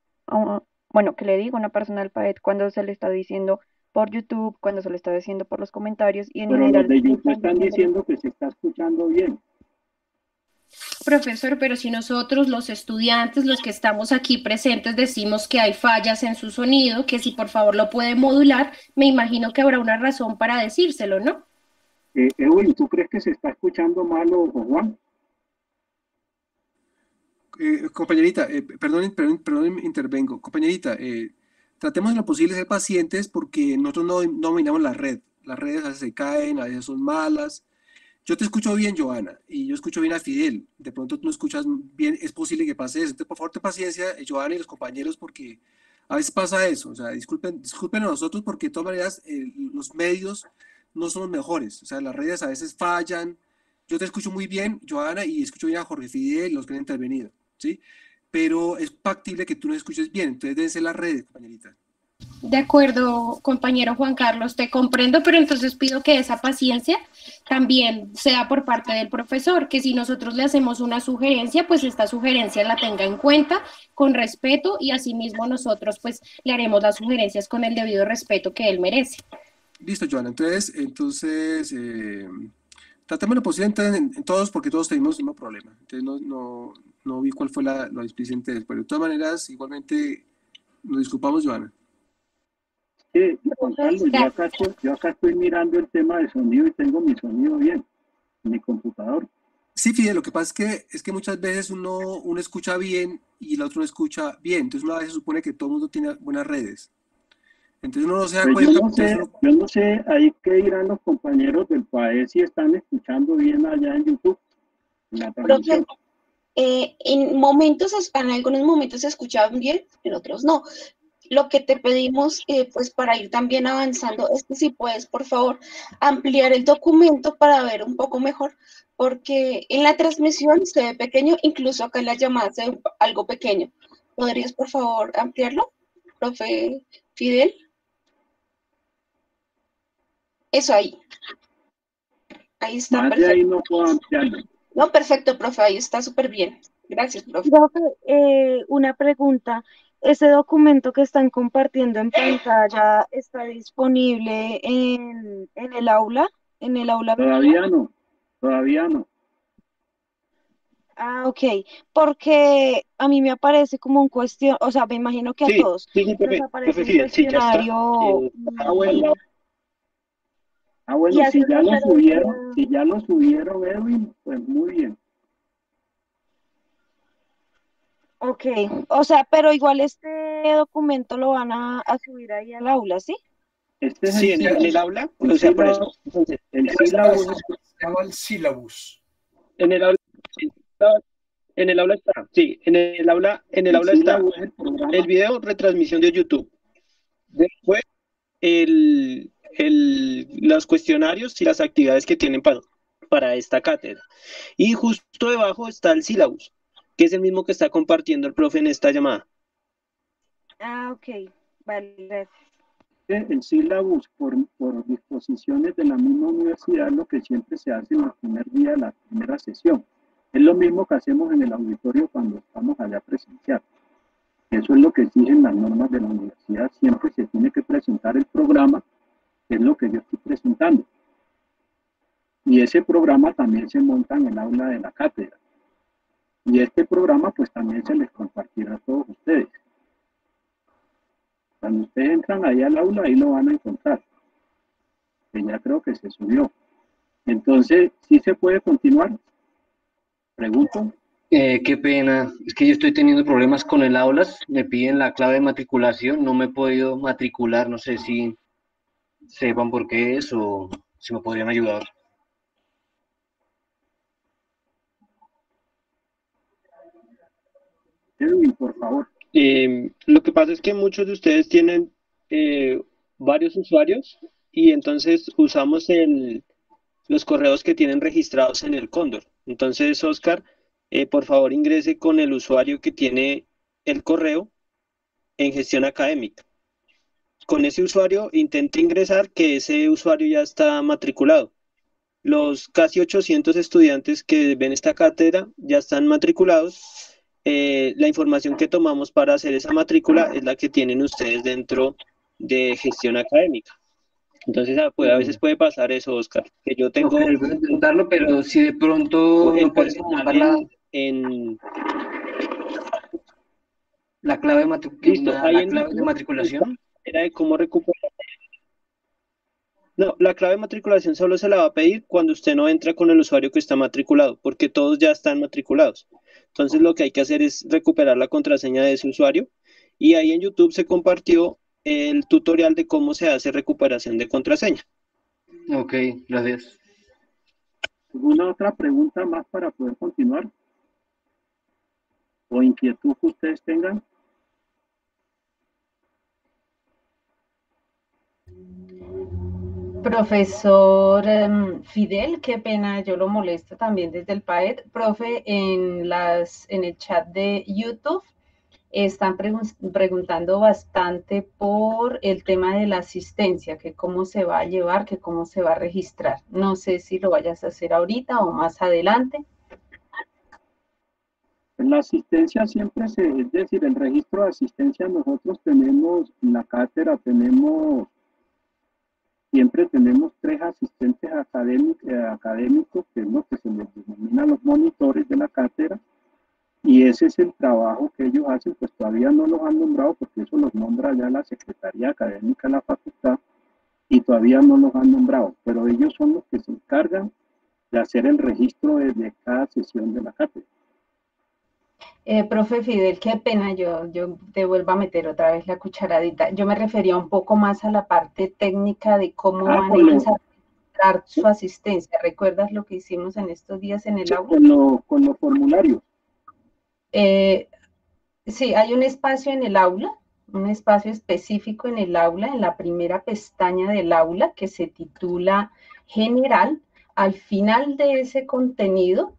que le diga una persona al PAET cuando se le está diciendo por YouTube, cuando se le está diciendo por los comentarios y en Pero general? Los de YouTube están diciendo que se está escuchando bien. Profesor, pero si nosotros, los estudiantes, los que estamos aquí presentes, decimos que hay fallas en su sonido, que si por favor lo puede modular, me imagino que habrá una razón para decírselo, ¿no? Edwin, ¿tú crees que se está escuchando mal o Juan? Compañerita, perdón, intervengo. Compañerita, tratemos en lo posible de ser pacientes porque nosotros no dominamos la red. Las redes a veces se caen, a veces son malas. Yo te escucho bien, Joana, y yo escucho bien a Fidel. De pronto tú no escuchas bien, es posible que pase eso. Entonces, por favor, ten paciencia, Joana y los compañeros, porque a veces pasa eso. O sea, disculpen a nosotros porque de todas maneras los medios no son los mejores. O sea, las redes a veces fallan. Yo te escucho muy bien, Joana, y escucho bien a Jorge Fidel y los que han intervenido, ¿sí? pero es factible que tú no escuches bien, entonces deben ser las redes, compañerita. De acuerdo, compañero Juan Carlos, te comprendo, pero entonces pido que esa paciencia también sea por parte del profesor, que si nosotros le hacemos una sugerencia, pues esta sugerencia la tenga en cuenta con respeto y asimismo nosotros pues le haremos las sugerencias con el debido respeto que él merece. Listo, Joana, entonces tratemos lo posible en todos, porque todos tenemos el mismo problema. Entonces no vi cuál fue lo displicente, pero de todas maneras, igualmente nos disculpamos, Joana. Sí, Juan Carlos, yo acá estoy mirando el tema de sonido y tengo mi sonido bien en mi computador. Sí, Fidel, lo que pasa es que muchas veces uno escucha bien y el otro no escucha bien. Entonces uno a veces supone que todo el mundo tiene buenas redes. Entonces uno no se da Pues cuenta. yo no sé ahí qué dirán los compañeros del PAE si están escuchando bien allá en YouTube, en la transmisión. En algunos momentos se escuchaban bien, en otros no. Lo que te pedimos, pues para ir también avanzando, es que si puedes, por favor, ampliar el documento para ver un poco mejor, porque en la transmisión se ve pequeño, incluso acá en la llamada se ve algo pequeño. ¿Podrías, por favor, ampliarlo, profe Fidel? Eso ahí. Ahí está, Más perfecto. de ahí no puedo ampliarlo. No, perfecto, profe, ahí está súper bien. Gracias, profe. Profe, una pregunta. ¿Ese documento que están compartiendo en pantalla está disponible en el aula? ¿En el aula virtual? Todavía no. Ah, ok, porque a mí me aparece como un cuestión, o sea, me imagino que a todos nos aparece un Fidel, sí, ya está. cuestionario Bueno, hace si ya lo subieron, Edwin, pues muy bien. Ok, o sea, pero igual este documento lo van a subir ahí al aula, ¿sí? Este es Sí, en el aula, o sea, por eso. Entonces, el sílabus. Se llama el sílabus. En el aula está, sí, en el aula está el video retransmisión de YouTube. Después, los cuestionarios y las actividades que tienen para esta cátedra. Y justo debajo está el sílabus, que es el mismo que está compartiendo el profe en esta llamada. Ah, ok, vale, gracias. El sílabus por disposiciones de la misma universidad, lo que siempre se hace en el primer día de la primera sesión. Es lo mismo que hacemos en el auditorio cuando estamos allá presencial. Eso es lo que exigen las normas de la universidad. Siempre se tiene que presentar el programa, que es lo que yo estoy presentando. Y ese programa también se monta en el aula de la cátedra. Y este programa pues también se les compartirá a todos ustedes. Cuando ustedes entran ahí al aula, ahí lo van a encontrar. Que ya creo que se subió. Entonces, ¿sí se puede continuar? Pregunto. Qué pena, es que yo estoy teniendo problemas con el aulas, me piden la clave de matriculación, no me he podido matricular, no sé si sepan por qué es o si me podrían ayudar. Edwin, por favor. Lo que pasa es que muchos de ustedes tienen varios usuarios y entonces usamos los correos que tienen registrados en el Cóndor. Entonces, Oscar, por favor ingrese con el usuario que tiene el correo en gestión académica. Con ese usuario intente ingresar, que ese usuario ya está matriculado. Los casi 800 estudiantes que ven esta cátedra ya están matriculados. La información que tomamos para hacer esa matrícula es la que tienen ustedes dentro de gestión académica. Entonces, a veces puede pasar eso, Oscar, que yo tengo... Okay, voy a intentarlo, pero si de pronto el no puedes montar la clave de matriculación. Era de cómo recuperar. No, la clave de matriculación solo se la va a pedir cuando usted no entra con el usuario que está matriculado, porque todos ya están matriculados. Entonces lo que hay que hacer es recuperar la contraseña de ese usuario y ahí en YouTube se compartió el tutorial de cómo se hace recuperación de contraseña. Ok, gracias. ¿Alguna otra pregunta más para poder continuar? ¿O inquietud que ustedes tengan? Profesor Fidel, qué pena, yo lo molesto también desde el PAED. Profe, en el chat de YouTube están preguntando bastante por el tema de la asistencia, que cómo se va a llevar, que cómo se va a registrar. No sé si lo vayas a hacer ahorita o más adelante. En la asistencia siempre es decir, el registro de asistencia nosotros tenemos, en la cátedra siempre tenemos 3 asistentes académicos, que es lo que se les denomina los monitores de la cátedra, y ese es el trabajo que ellos hacen, pues todavía no los han nombrado porque eso los nombra ya la Secretaría Académica de la facultad y todavía no los han nombrado, pero ellos son los que se encargan de hacer el registro de cada sesión de la cátedra. Profe Fidel, qué pena, yo te vuelvo a meter otra vez la cucharadita. Yo me refería un poco más a la parte técnica de cómo van a registrar su asistencia. ¿Recuerdas lo que hicimos en estos días en el aula? Con los formularios. Sí, hay un espacio en el aula, un espacio específico en el aula, en la primera pestaña del aula, que se titula General. Al final de ese contenido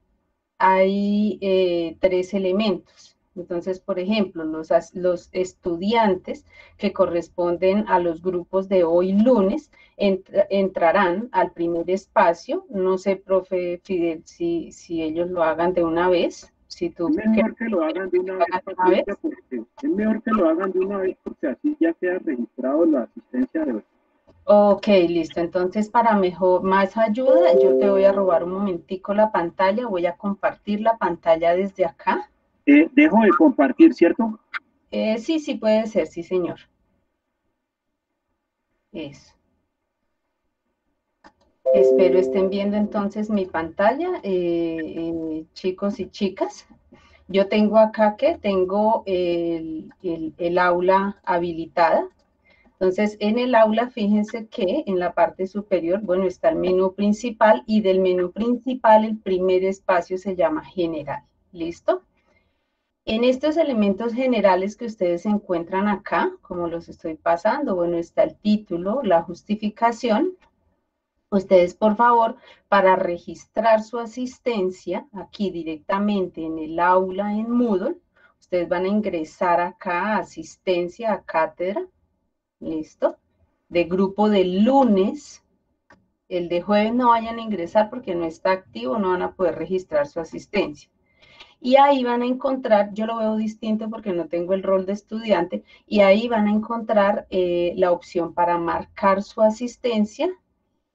hay 3 elementos. Entonces, por ejemplo, los estudiantes que corresponden a los grupos de hoy lunes entrarán al primer espacio. No sé, profe Fidel, si ellos lo hagan de una vez. Si tú es mejor que lo hagan de una vez, porque es mejor que lo hagan de una vez porque así ya queda registrado la asistencia de hoy. Ok, listo. Entonces, para más ayuda, yo te voy a robar un momentico la pantalla. Voy a compartir la pantalla desde acá. Dejo de compartir, ¿cierto? Sí, puede ser, sí, señor. Eso. Espero estén viendo entonces mi pantalla, chicos y chicas. Yo tengo acá que tengo el aula habilitada. Entonces, en el aula, fíjense que en la parte superior, bueno, está el menú principal y del menú principal el primer espacio se llama General. ¿Listo? En estos elementos generales que ustedes encuentran acá, como los estoy pasando, bueno, está el título, la justificación. Ustedes, por favor, para registrar su asistencia aquí directamente en el aula en Moodle, ustedes van a ingresar acá a asistencia a cátedra. ¿Listo? De grupo de lunes, el de jueves no vayan a ingresar porque no está activo, no van a poder registrar su asistencia. Y ahí van a encontrar, yo lo veo distinto porque no tengo el rol de estudiante, y ahí van a encontrar la opción para marcar su asistencia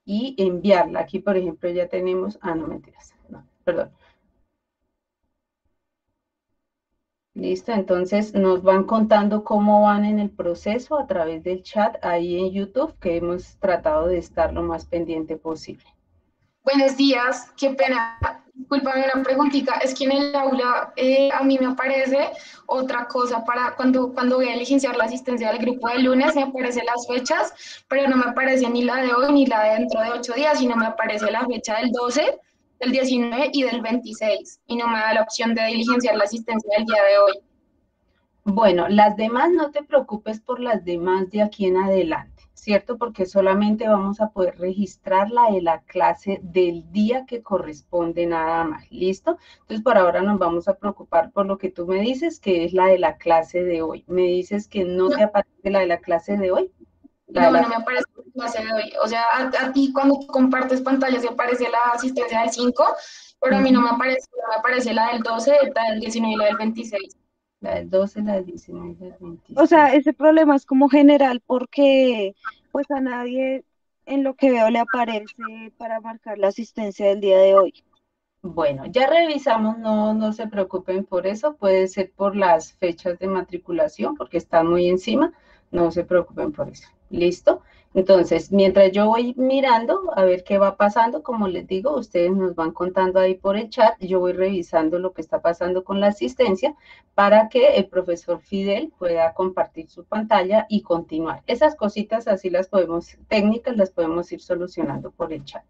y enviarla. Aquí, por ejemplo, ya tenemos, no mentiras, no, perdón. Listo, entonces nos van contando cómo van en el proceso a través del chat ahí en YouTube, que hemos tratado de estar lo más pendiente posible. Buenos días, qué pena, discúlpame una preguntita, es que en el aula a mí me aparece otra cosa para cuando voy a diligenciar la asistencia del grupo de lunes, me aparecen las fechas, pero no me aparece ni la de hoy ni la de dentro de 8 días, sino me aparece la fecha del 12, del 19 y del 26, y no me da la opción de diligenciar la asistencia del día de hoy. Bueno, las demás no te preocupes por las demás de aquí en adelante, ¿cierto? Porque solamente vamos a poder registrar la de la clase del día que corresponde nada más, ¿listo? Entonces, por ahora nos vamos a preocupar por lo que tú me dices, que es la de la clase de hoy. ¿Me dices que no te aparece la de la clase de hoy? No me aparece la clase de hoy. O sea, a ti cuando compartes pantalla se aparece la asistencia del 5, pero a mí no me aparece la del 12, la del 19 y la del 26. La del 12, la del 19 y la del 26. O sea, ese problema es como general porque pues a nadie en lo que veo le aparece para marcar la asistencia del día de hoy. Bueno, ya revisamos, no se preocupen por eso, puede ser por las fechas de matriculación, porque están muy encima, no se preocupen por eso. ¿Listo? Entonces, mientras yo voy mirando a ver qué va pasando, como les digo, ustedes nos van contando ahí por el chat, yo voy revisando lo que está pasando con la asistencia para que el profesor Fidel pueda compartir su pantalla y continuar. Esas cositas así las podemos, técnicas las podemos ir solucionando por el chat.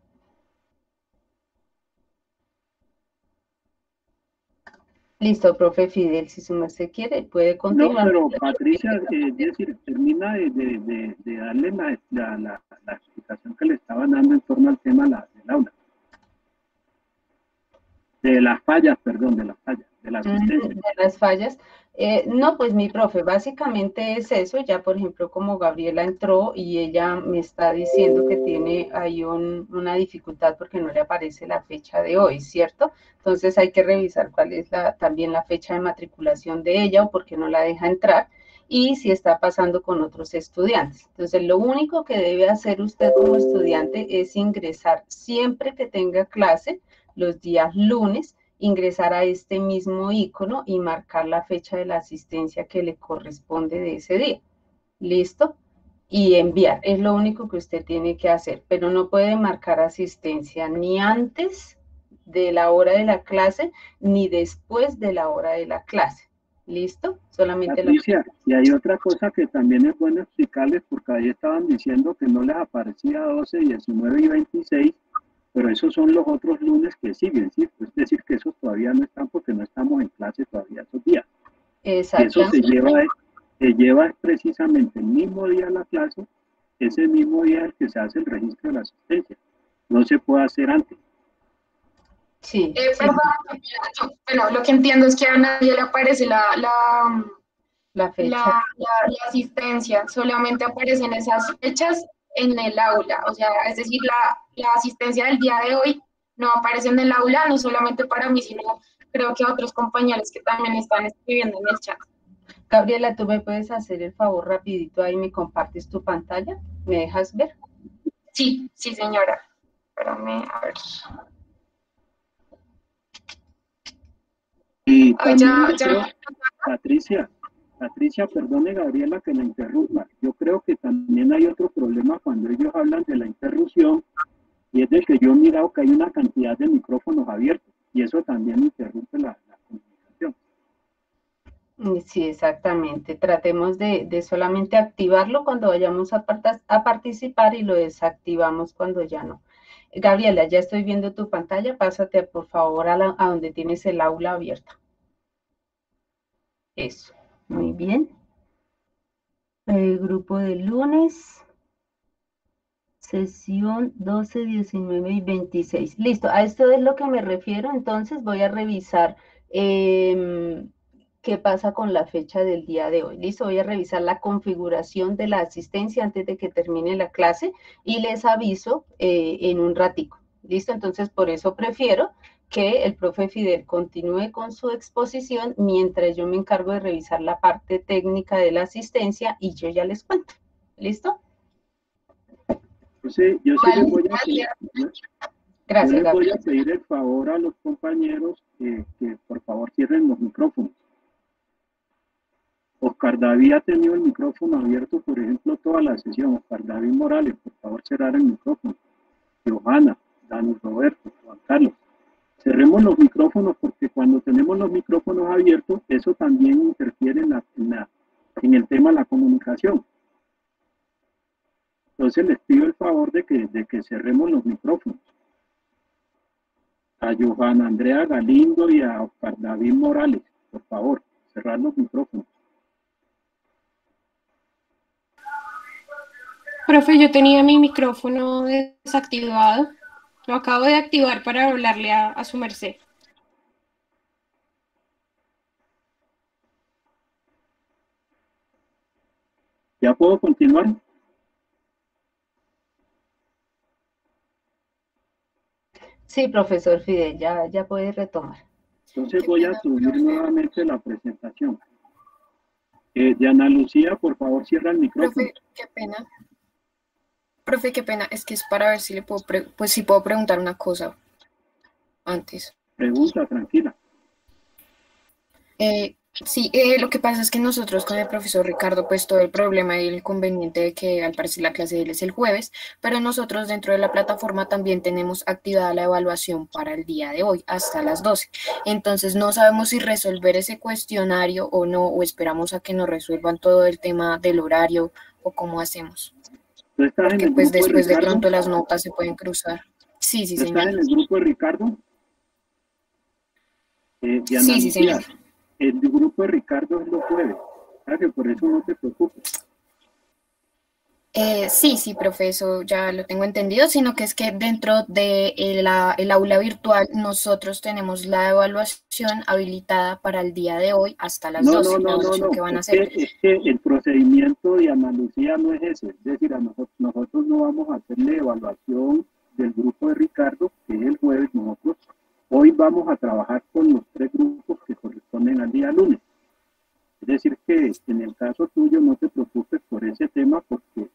Listo, profe Fidel, si su merced quiere, puede continuar. No, pero Patricia, es decir, termina de darle la explicación que le estaban dando en torno al tema del aula. De las fallas, perdón, de las fallas, de la asistencia. De las fallas. No, pues mi profe, básicamente es eso. Ya, por ejemplo, como Gabriela entró y ella me está diciendo que tiene ahí una dificultad porque no le aparece la fecha de hoy, ¿cierto? Entonces hay que revisar cuál es también la fecha de matriculación de ella o por qué no la deja entrar y si está pasando con otros estudiantes. Entonces, lo único que debe hacer usted como estudiante es ingresar siempre que tenga clase, los días lunes, ingresar a este mismo icono y marcar la fecha de la asistencia que le corresponde de ese día. ¿Listo? Y enviar. Es lo único que usted tiene que hacer, pero no puede marcar asistencia ni antes de la hora de la clase ni después de la hora de la clase. ¿Listo? Solamente Patricia, y hay otra cosa que también es bueno explicarles, porque ahí estaban diciendo que no les aparecía 12, 19 y 26, pero esos son los otros lunes que siguen, ¿sí? Es decir, que esos todavía no están porque no estamos en clase todavía esos días. Eso se lleva precisamente el mismo día a la clase, ese mismo día el que se hace el registro de la asistencia. No se puede hacer antes. Sí. Perdón, bueno, lo que entiendo es que a nadie le aparece la fecha. La asistencia, solamente aparecen esas fechas en el aula, o sea, es decir, la asistencia del día de hoy no aparece en el aula, no solamente para mí, sino creo que a otros compañeros que también están escribiendo en el chat. Gabriela, ¿tú me puedes hacer el favor rapidito ahí, me compartes tu pantalla? ¿Me dejas ver? Sí, sí, señora. Espérame, a ver. Y también Patricia, perdone Gabriela que la interrumpa. Yo creo que también hay otro problema cuando ellos hablan de la interrupción, y es de que yo he mirado que hay una cantidad de micrófonos abiertos, y eso también interrumpe la comunicación. Sí, exactamente. Tratemos de solamente activarlo cuando vayamos a participar y lo desactivamos cuando ya no. Gabriela, ya estoy viendo tu pantalla. Pásate, por favor, a donde tienes el aula abierta. Eso. Muy bien. El grupo de lunes. Sesión 12, 19 y 26. Listo, a esto es lo que me refiero. Entonces voy a revisar qué pasa con la fecha del día de hoy. Listo, voy a revisar la configuración de la asistencia antes de que termine la clase y les aviso en un ratico. Listo, entonces por eso prefiero que el profe Fidel continúe con su exposición mientras yo me encargo de revisar la parte técnica de la asistencia y yo ya les cuento. ¿Listo? Yo sí les voy a pedir el favor a los compañeros que por favor cierren los micrófonos. Oscar David ha tenido el micrófono abierto, por ejemplo, toda la sesión. Oscar David Morales, por favor cerrar el micrófono. Johanna, Dani Roberto, Juan Carlos. Cerremos los micrófonos porque cuando tenemos los micrófonos abiertos, eso también interfiere en el tema de la comunicación. Entonces les pido el favor de que cerremos los micrófonos. A Johanna Andrea Galindo y a Oscar David Morales, por favor, cerrar los micrófonos. Profe, yo tenía mi micrófono desactivado. Lo acabo de activar para hablarle a su merced. ¿Ya puedo continuar? Sí, profesor Fidel, ya puede retomar. Entonces voy a subir nuevamente la presentación. Diana Lucía, por favor, cierra el micrófono. Profe, qué pena. Profe, qué pena. Es que es para ver si le puedo, si puedo preguntar una cosa antes. Pregunta, tranquila. Sí, lo que pasa es que nosotros con el profesor Ricardo, pues todo el problema y el inconveniente de que al parecer la clase de él es el jueves, pero nosotros dentro de la plataforma también tenemos activada la evaluación para el día de hoy, hasta las 12. Entonces no sabemos si resolver ese cuestionario o no, o esperamos a que nos resuelvan todo el tema del horario o cómo hacemos. Porque pues después de pronto las notas se pueden cruzar. Sí, sí, señor. ¿Estás en el grupo de Ricardo? Sí, sí, señor. El grupo de Ricardo es los jueves, que por eso no te preocupes. Sí, profe, eso ya lo tengo entendido, sino que es que dentro de el aula virtual nosotros tenemos la evaluación habilitada para el día de hoy hasta las 12, la evaluación que van a hacer. Es que el procedimiento de Ana Lucía no es ese, es decir, nosotros no vamos a hacerle evaluación del grupo de Ricardo, que es el jueves. Nosotros hoy vamos a trabajar con los 3 grupos que corresponden al día lunes. Es decir, que en el caso tuyo no te preocupes por ese tema, porque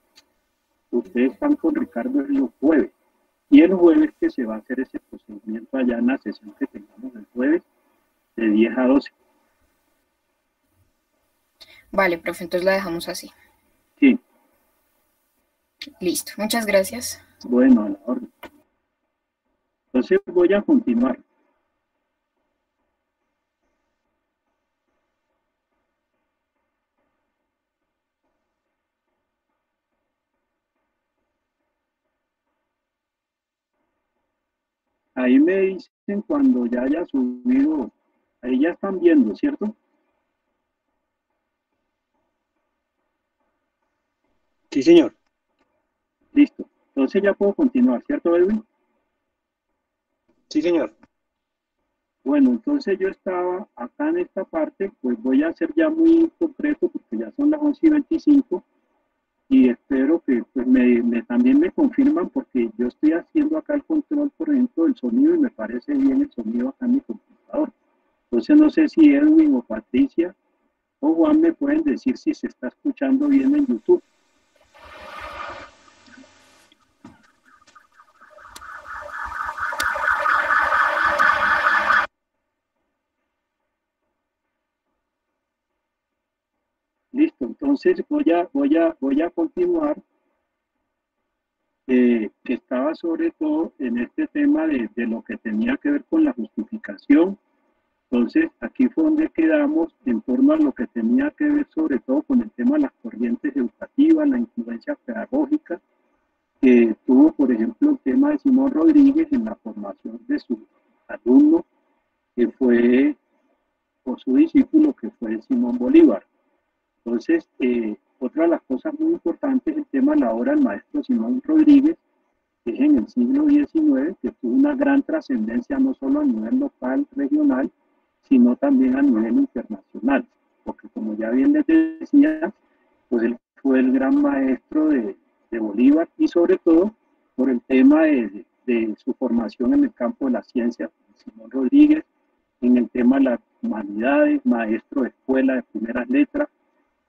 ustedes están con Ricardo el jueves. Y el jueves que se va a hacer ese procedimiento allá en la sesión que tengamos el jueves de 10 a 12. Vale, profe, entonces la dejamos así. Sí. Listo, muchas gracias. Bueno, a la orden. Entonces voy a continuar. Ahí me dicen cuando ya haya subido, ahí ya están viendo, ¿cierto? Sí, señor. Listo. Entonces ya puedo continuar, ¿cierto, Edwin? Sí, señor. Bueno, entonces yo estaba acá en esta parte, pues voy a ser ya muy concreto porque ya son las 11:25 y espero que pues, también me confirman, porque yo estoy haciendo acá el control, por ejemplo, del sonido, y me parece bien el sonido acá en mi computador. Entonces no sé si Edwin o Patricia o Juan me pueden decir si se está escuchando bien en YouTube. Listo, entonces voy a continuar, que estaba sobre todo en este tema de lo que tenía que ver con la justificación. Entonces, aquí fue donde quedamos en torno a lo que tenía que ver sobre todo con el tema de las corrientes educativas, la influencia pedagógica, que tuvo, por ejemplo, el tema de Simón Rodríguez en la formación de su alumno, que fue, por su discípulo, que fue Simón Bolívar. Entonces, otra de las cosas muy importantes es el tema de la obra del maestro Simón Rodríguez, que es en el siglo XIX, que tuvo una gran trascendencia no solo a nivel local, regional, sino también a nivel internacional, porque como ya bien les decía, pues él fue el gran maestro de Bolívar, y sobre todo por el tema de su formación en el campo de la ciencia, Simón Rodríguez, en el tema de las humanidades, maestro de escuela de primeras letras,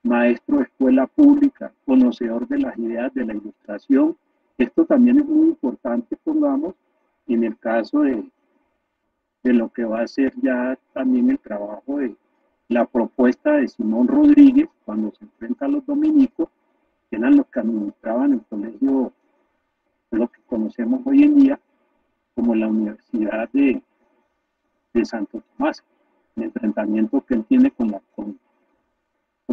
maestro de escuela pública, conocedor de las ideas de la ilustración. Esto también es muy importante, pongamos, en el caso de lo que va a ser ya también el trabajo de la propuesta de Simón Rodríguez cuando se enfrenta a los dominicos, que eran los que administraban el colegio, lo que conocemos hoy en día como la Universidad de Santo Tomás, el enfrentamiento que él tiene con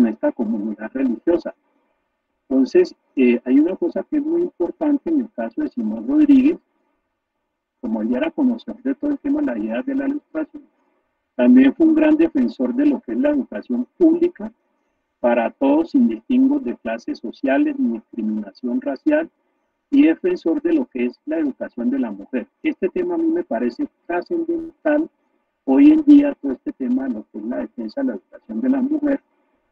esta comunidad religiosa. Entonces, hay una cosa que es muy importante en el caso de Simón Rodríguez, como él ya era conocedor de todo el tema de la idea de la ilustración, también fue un gran defensor de lo que es la educación pública para todos, sin distingos de clases sociales ni discriminación racial, y defensor de lo que es la educación de la mujer. Este tema a mí me parece trascendental hoy en día, todo este tema de lo que es la defensa de la educación de la mujer,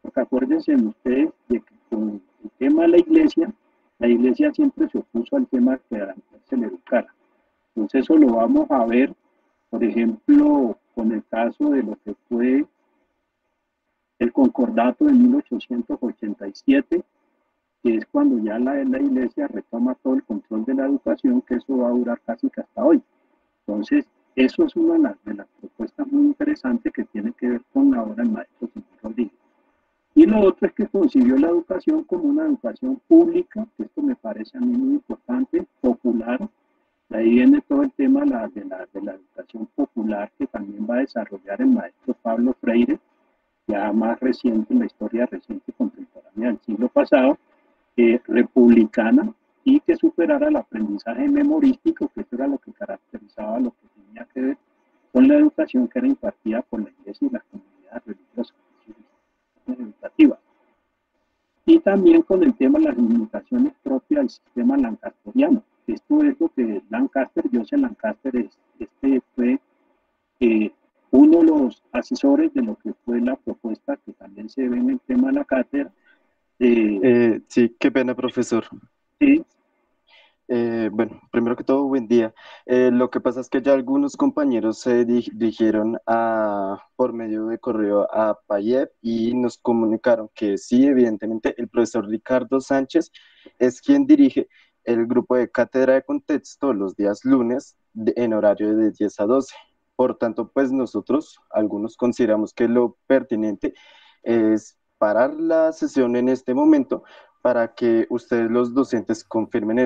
porque acuérdense ustedes de que con el tema de la iglesia siempre se opuso al tema de que a la mujer se le educara. Entonces eso lo vamos a ver, por ejemplo, con el caso de lo que fue el concordato de 1887, que es cuando ya la iglesia retoma todo el control de la educación, que eso va a durar casi que hasta hoy. Entonces, eso es una de las propuestas muy interesantes que tiene que ver con la obra del maestro Simón Rodríguez. Y lo otro es que concibió la educación como una educación pública, que esto me parece a mí muy importante, popular. De ahí viene todo el tema de la educación popular, que también va a desarrollar el maestro Pablo Freire, ya más reciente, en la historia reciente contemporánea del siglo pasado, republicana, y que superara el aprendizaje memorístico, que eso era lo que caracterizaba lo que tenía que ver con la educación que era impartida por la iglesia y las comunidades religiosas educativas. Y también con el tema de las limitaciones propia del sistema lancasteriano. Esto es lo que Lancaster, Joseph Lancaster, fue uno de los asesores de lo que fue la propuesta que también se ve en el tema de la cátedra. Sí, qué pena, profesor. Sí. Bueno, primero que todo, buen día. Lo que pasa es que ya algunos compañeros se dirigieron por medio de correo a PAYEP y nos comunicaron que sí, evidentemente, el profesor Ricardo Sánchez es quien dirige el grupo de cátedra de contexto los días lunes en horario de 10 a 12. Por tanto, pues nosotros, algunos consideramos que lo pertinente es parar la sesión en este momento para que ustedes los docentes confirmen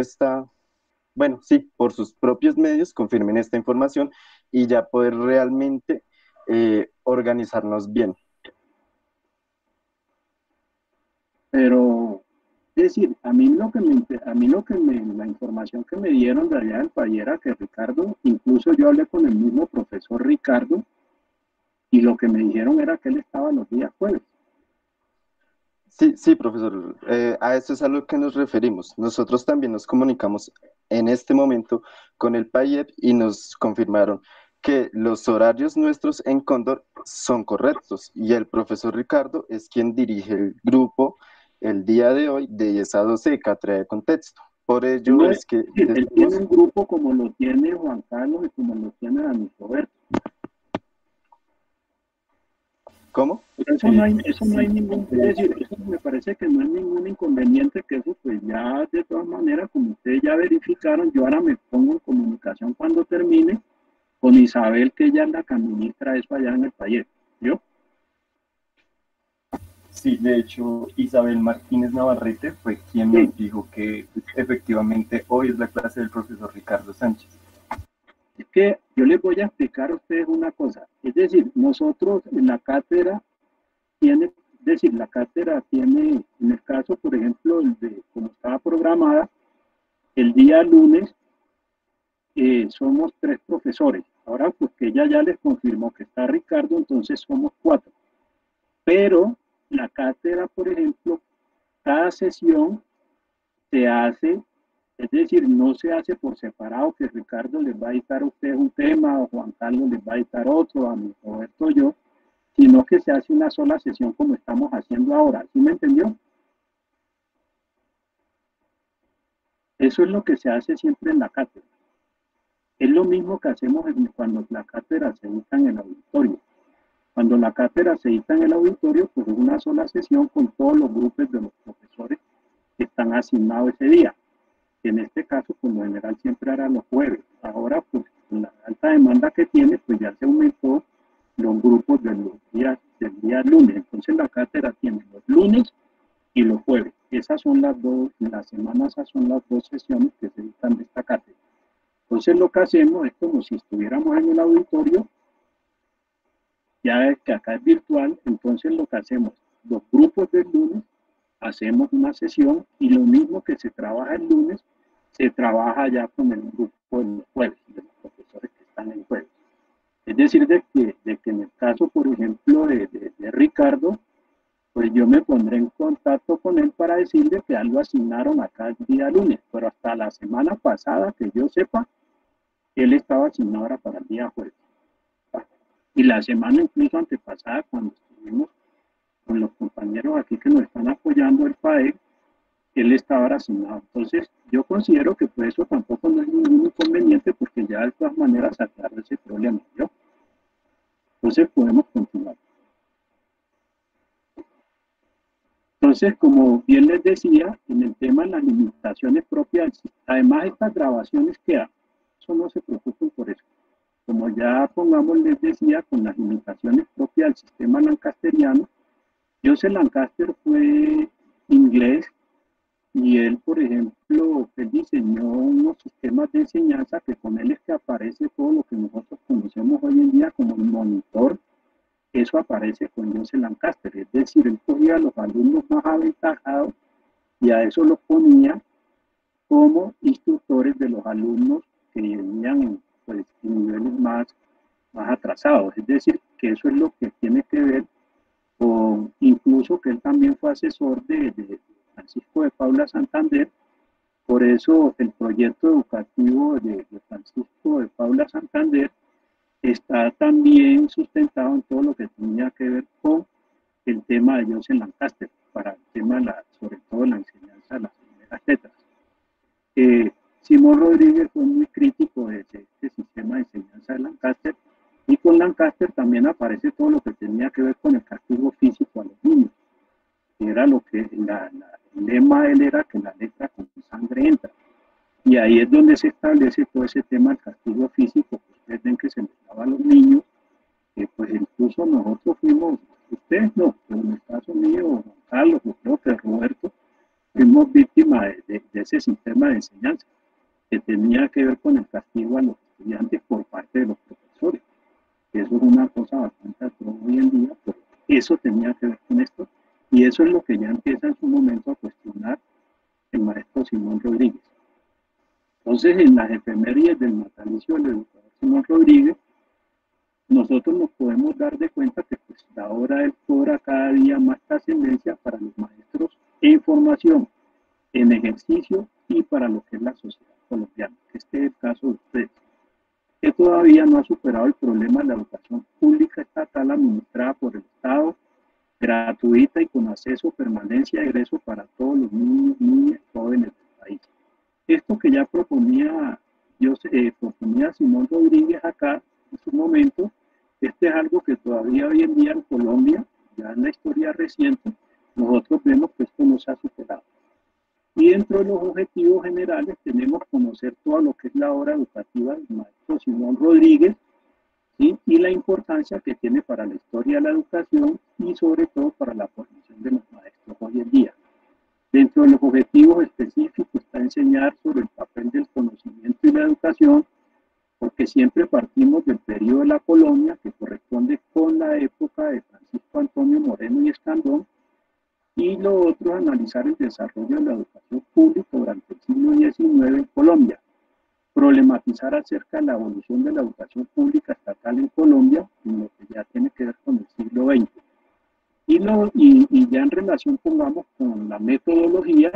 bueno, sí, por sus propios medios, confirmen esta información y ya poder realmente organizarnos bien. Pero, es decir, a mí la información que me dieron de allá del país era que Ricardo, incluso yo hablé con el mismo profesor Ricardo, y lo que me dijeron era que él estaba los días jueves. Sí, profesor, a eso es a lo que nos referimos. Nosotros también nos comunicamos en este momento con el PAYEP y nos confirmaron que los horarios nuestros en Cóndor son correctos y el profesor Ricardo es quien dirige el grupo el día de hoy de 10 a 12 de cátedra de contexto. Por ello No, es que él tiene un grupo como lo tiene Juan Carlos y como lo tiene Dani Roberto. ¿Cómo? Pero eso no hay ningún, es decir, eso me parece que no hay ningún inconveniente, que eso pues ya de todas maneras, como ustedes ya verificaron, yo ahora me pongo en comunicación cuando termine con Isabel, que ella es la que administra eso allá en el taller, ¿yo? Sí, de hecho, Isabel Martínez Navarrete fue quien nos dijo que pues, efectivamente hoy es la clase del profesor Ricardo Sánchez. Es que yo les voy a explicar a ustedes una cosa, es decir, nosotros en la cátedra tiene, en el caso, por ejemplo, como estaba programada, el día lunes somos 3 profesores. Ahora, pues que ella ya les confirmó que está Ricardo, entonces somos 4. Pero la cátedra, por ejemplo, cada sesión se hace, es decir, no se hace por separado, que Ricardo les va a dictar a ustedes un tema, o Juan Carlos les va a dictar otro, a mi Roberto yo, sino que se hace una sola sesión como estamos haciendo ahora. ¿Sí me entendió? Eso es lo que se hace siempre en la cátedra. Es lo mismo que hacemos cuando la cátedra se dicta en el auditorio. Cuando la cátedra se dicta en el auditorio, pues es una sola sesión con todos los grupos de los profesores que están asignados ese día. En este caso, por lo general, siempre era los jueves. Ahora, pues, con la alta demanda que tiene, pues ya se aumentó los grupos del día lunes. Entonces, la cátedra tiene los lunes y los jueves. Esas son las dos, en la semana esas son las 2 sesiones que se dictan de esta cátedra. Entonces, lo que hacemos es como si estuviéramos en el auditorio, ya que acá es virtual, entonces lo que hacemos, los grupos del lunes, hacemos una sesión y lo mismo que se trabaja el lunes, se trabaja ya con el grupo del jueves, de los profesores que están en jueves. Es decir, de que en el caso, por ejemplo, de Ricardo, pues yo me pondré en contacto con él para decirle que algo asignaron acá el día lunes, pero hasta la semana pasada, que yo sepa, él estaba asignado ahora para el día jueves. Y la semana incluso antepasada, cuando estuvimos con los compañeros aquí que nos están apoyando el PAEC, él estaba ahora asignado. Entonces, yo considero que por eso tampoco no hay ningún inconveniente, porque ya de todas maneras aclaró ese problema, ¿yo? Entonces, podemos continuar. Entonces, como bien les decía, en el tema de las limitaciones propias, además estas grabaciones quedan, eso no se preocupen por eso. Como ya pongamos, les decía, con las limitaciones propias del sistema lancasteriano, Joseph Lancaster fue inglés y él, por ejemplo, él diseñó unos sistemas de enseñanza que con él es que aparece todo lo que nosotros conocemos hoy en día como el monitor. Eso aparece con Joseph Lancaster, es decir, él cogía a los alumnos más aventajados y a eso los ponía como instructores de los alumnos que venían en niveles más atrasados. Es decir, que eso es lo que tiene que ver con, incluso que él también fue asesor de Francisco de Paula Santander, Por eso el proyecto educativo de Francisco de Paula Santander está también sustentado en todo lo que tenía que ver con el tema de Joseph Lancaster, para el tema, sobre todo la enseñanza de las primeras letras. Simón Rodríguez fue muy crítico de este sistema de enseñanza de Lancaster, y con Lancaster también aparece todo lo que tenía que ver con el castigo físico a los niños. Era lo que el lema de él era que la letra con sangre entra. Y ahí es donde se establece todo ese tema del castigo físico, que ustedes ven que se les daba a los niños, que pues incluso nosotros fuimos, ustedes no, pero en el caso mío, Juan Carlos, yo creo que Roberto, fuimos víctimas de ese sistema de enseñanza, que tenía que ver con el castigo a los estudiantes por parte de los profesores. Eso es una cosa bastante atroz hoy en día, pero eso tenía que ver con esto, y eso es lo que ya empieza en su momento a cuestionar el maestro Simón Rodríguez. Entonces, en las efemérides del natalicio del educador Simón Rodríguez, nosotros nos podemos dar de cuenta que pues, ahora él cobra cada día más trascendencia para los maestros en formación, en ejercicio y para lo que es la sociedad colombiana. Este es el caso de ustedes, que todavía no ha superado el problema de la educación pública estatal administrada por el Estado, gratuita y con acceso, permanencia y egreso para todos los niños, niñas y jóvenes del país. Esto que ya proponía Simón Rodríguez acá en su momento, este es algo que todavía hoy en día en Colombia, ya en la historia reciente, nosotros vemos que esto no se ha superado. Y dentro de los objetivos generales tenemos conocer todo lo que es la obra educativa del maestro Simón Rodríguez, ¿sí? Y la importancia que tiene para la historia de la educación y sobre todo para la formación de los maestros hoy en día. Dentro de los objetivos específicos está enseñar sobre el papel del conocimiento y la educación, porque siempre partimos del periodo de la colonia, que corresponde con la época de Francisco Antonio Moreno y Escandón, y lo otro es analizar el desarrollo de la educación pública durante el siglo XIX en Colombia, problematizar acerca de la evolución de la educación pública estatal en Colombia, en lo que ya tiene que ver con el siglo XX. Y ya en relación, pongamos, con la metodología,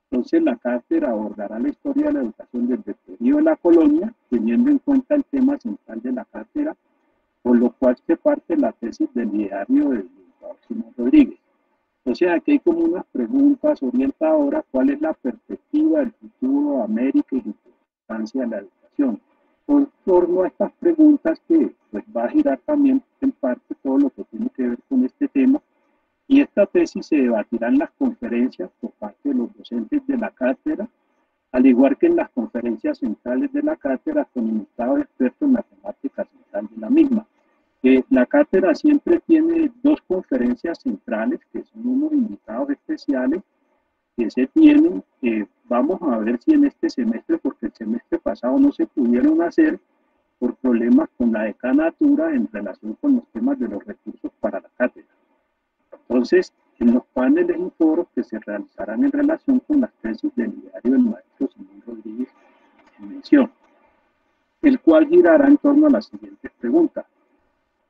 entonces la cátedra abordará la historia de la educación desde el periodo de la colonia, teniendo en cuenta el tema central de la cátedra, por lo cual se parte la tesis del diario del educador Simón Rodríguez. Entonces aquí hay como unas preguntas orientadoras: ¿cuál es la perspectiva del futuro de América y la importancia de la educación? En torno a estas preguntas que pues, va a girar también en parte todo lo que tiene que ver con este tema, y esta tesis se debatirá en las conferencias por parte de los docentes de la cátedra, al igual que en las conferencias centrales de la cátedra con invitados expertos en la temática central de la misma. La cátedra siempre tiene dos conferencias centrales, que son unos invitados especiales que se tienen. Vamos a ver si en este semestre, porque el semestre pasado no se pudieron hacer por problemas con la decanatura en relación con los temas de los recursos para la cátedra. Entonces, en los paneles y foros que se realizarán en relación con las tesis del diario del maestro Simón Rodríguez en mención, el cual girará en torno a las siguientes preguntas.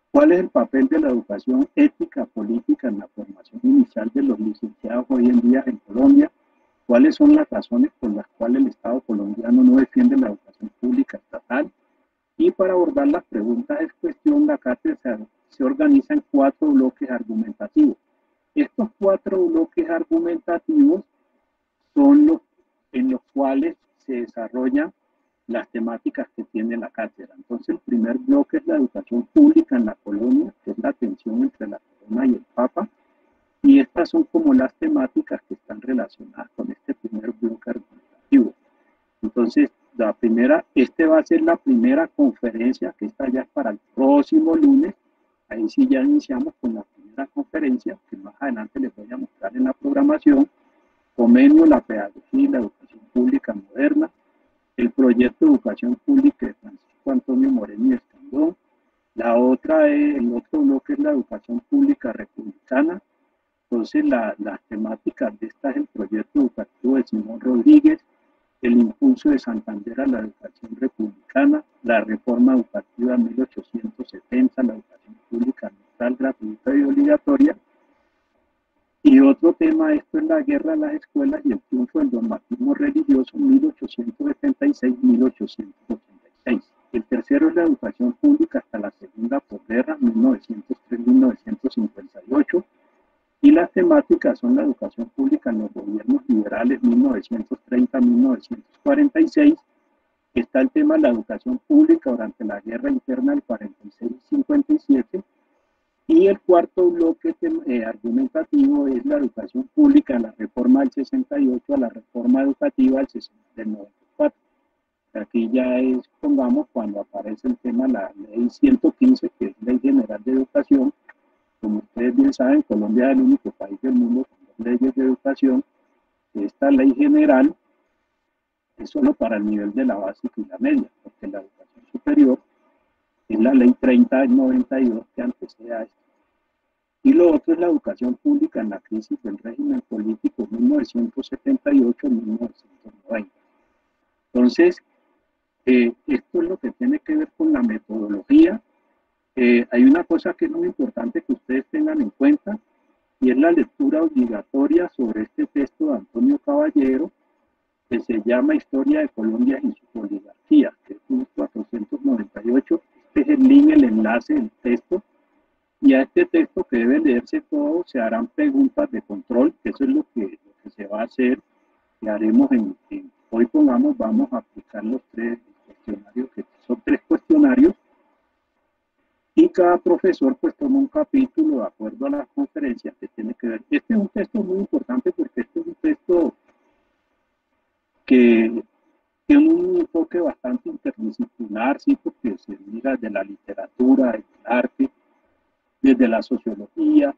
¿Cuál es el papel de la educación ética política en la formación inicial de los licenciados hoy en día en Colombia? ¿Cuáles son las razones por las cuales el Estado colombiano no defiende la educación pública estatal? Y para abordar las preguntas en cuestión, la cátedra se organiza en 4 bloques argumentativos. Estos 4 bloques argumentativos son los en los cuales se desarrollan las temáticas que tiene la cátedra. Entonces, el primer bloque es la educación pública en la colonia, que es la tensión entre la corona y el papa, y estas son como las temáticas que están relacionadas con este primer bloque argumentativo. Entonces, la primera, va a ser la primera conferencia, que esta ya es para el próximo lunes. Ahí sí ya iniciamos con la primera conferencia, que más adelante les voy a mostrar en la programación: Comenio, la pedagogía y la educación pública moderna, el proyecto de educación pública de Francisco Antonio Moreno y Escandón. La otra el otro bloque es la educación pública republicana. Entonces, las temáticas de esta es el proyecto educativo de Simón Rodríguez, el impulso de Santander a la educación republicana, la reforma educativa de 1870, la educación pública neutral, gratuita y obligatoria. Y otro tema, esto es la guerra de las escuelas y el triunfo del dogmatismo religioso 1876-1886. El tercero es la educación pública hasta la segunda posguerra, 1903-1958. Y las temáticas son la educación pública en los gobiernos liberales, 1930-1946. Está el tema de la educación pública durante la guerra interna del 46-57. Y el cuarto bloque argumentativo es la educación pública en la reforma del 68 a la reforma educativa del 94. Aquí ya es, pongamos, cuando aparece el tema de la ley 115, que es Ley General de Educación. Como ustedes bien saben, Colombia es el único país del mundo con dos leyes de educación. Esta ley general es solo para el nivel de la básica y la media, porque la educación superior es la ley 30 del 92 que antecede a esto. Y lo otro es la educación pública en la crisis del régimen político 1978-1990. Entonces, esto es lo que tiene que ver con la metodología. Hay una cosa que es muy importante que ustedes tengan en cuenta, y es la lectura obligatoria sobre este texto de Antonio Caballero, que se llama Historia de Colombia y sus oligarquías, que es 1498. Este es el link, el enlace del texto, y a este texto, que debe leerse todo, se harán preguntas de control, que eso es lo que se va a hacer, que haremos hoy vamos a aplicar los tres cuestionarios, que son tres cuestionarios, y cada profesor pues toma un capítulo de acuerdo a las conferencias que tiene que ver. Este es un texto muy importante porque este es un texto que tiene un enfoque bastante interdisciplinar, sí, porque se mira desde la literatura, desde el arte, desde la sociología,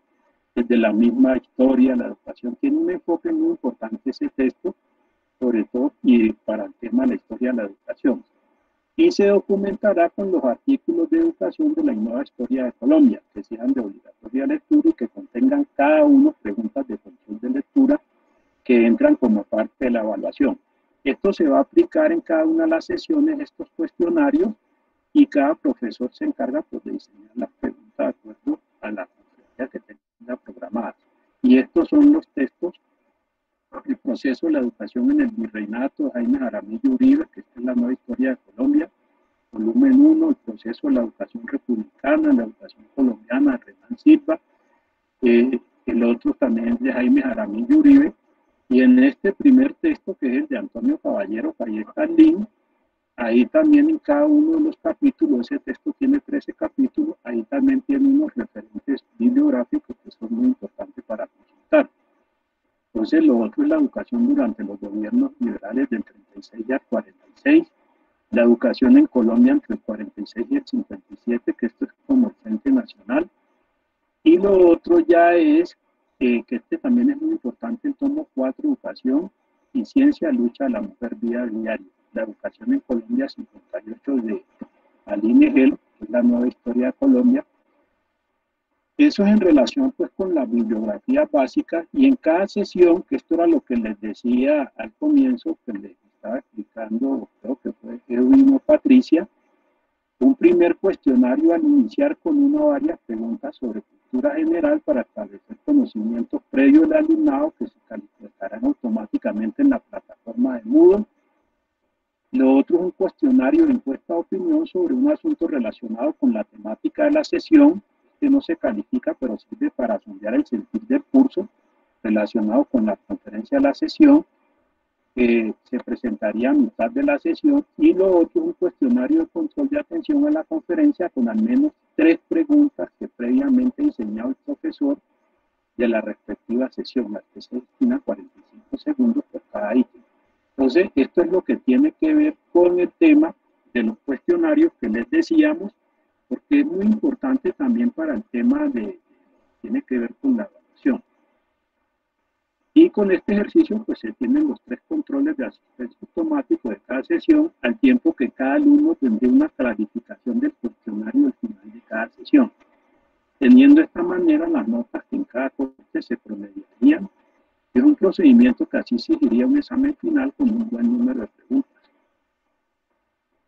desde la misma historia, la educación. Tiene un enfoque muy importante ese texto, sobre todo y para el tema de la historia de la educación. Y se documentará con los artículos de educación de la nueva historia de Colombia, que sean de obligatoria lectura y que contengan cada uno preguntas de control de lectura que entran como parte de la evaluación. Esto se va a aplicar en cada una de las sesiones, estos cuestionarios, y cada profesor se encarga pues, de diseñar las preguntas de acuerdo a la conferencia que tenga programada. Y estos son los textos: el proceso de la educación en el virreinato, Jaime Jaramillo Uribe, que esta es la nueva historia de Colombia, volumen 1, el proceso de la educación republicana, la educación colombiana, Renan Silva, el otro también es de Jaime Jaramillo Uribe, y en este primer texto, que es el de Antonio Caballero, que ahí está el link, ahí también en cada uno de los capítulos, ese texto tiene 13 capítulos, ahí también tiene unos referentes bibliográficos que son muy importantes para consultar. Entonces, lo otro es la educación durante los gobiernos liberales del 36 al 46, la educación en Colombia entre el 46 y el 57, que esto es como el Frente Nacional, y lo otro ya es, que este también es muy importante, el tomo 4, educación y ciencia, lucha de la mujer vida diaria, la educación en Colombia 58 de Aline Hell, que es la nueva historia de Colombia. Eso es en relación pues con la bibliografía básica, y en cada sesión, que esto era lo que les decía al comienzo, que les estaba explicando, creo que fue Edwin o Patricia, un primer cuestionario al iniciar con una o varias preguntas sobre cultura general para establecer conocimientos previos del alumnado que se calificarán automáticamente en la plataforma de Moodle. Lo otro es un cuestionario de encuesta de opinión sobre un asunto relacionado con la temática de la sesión, que no se califica, pero sirve para sondear el sentir del curso relacionado con la conferencia de la sesión, que se presentaría a mitad de la sesión. Y lo otro es un cuestionario de control de atención a la conferencia con al menos 3 preguntas que previamente diseñado el profesor de la respectiva sesión, las que se destina 45 segundos por cada ítem. Entonces, esto es lo que tiene que ver con el tema de los cuestionarios que les decíamos, porque es muy importante también para el tema tiene que ver con la evaluación. Y con este ejercicio, pues se tienen los 3 controles de asistencia automático de cada sesión, al tiempo que cada alumno tendría una clarificación del cuestionario al final de cada sesión. Teniendo de esta manera las notas que en cada corte se promediarían. Es un procedimiento que así exigiría un examen final con un buen número de preguntas.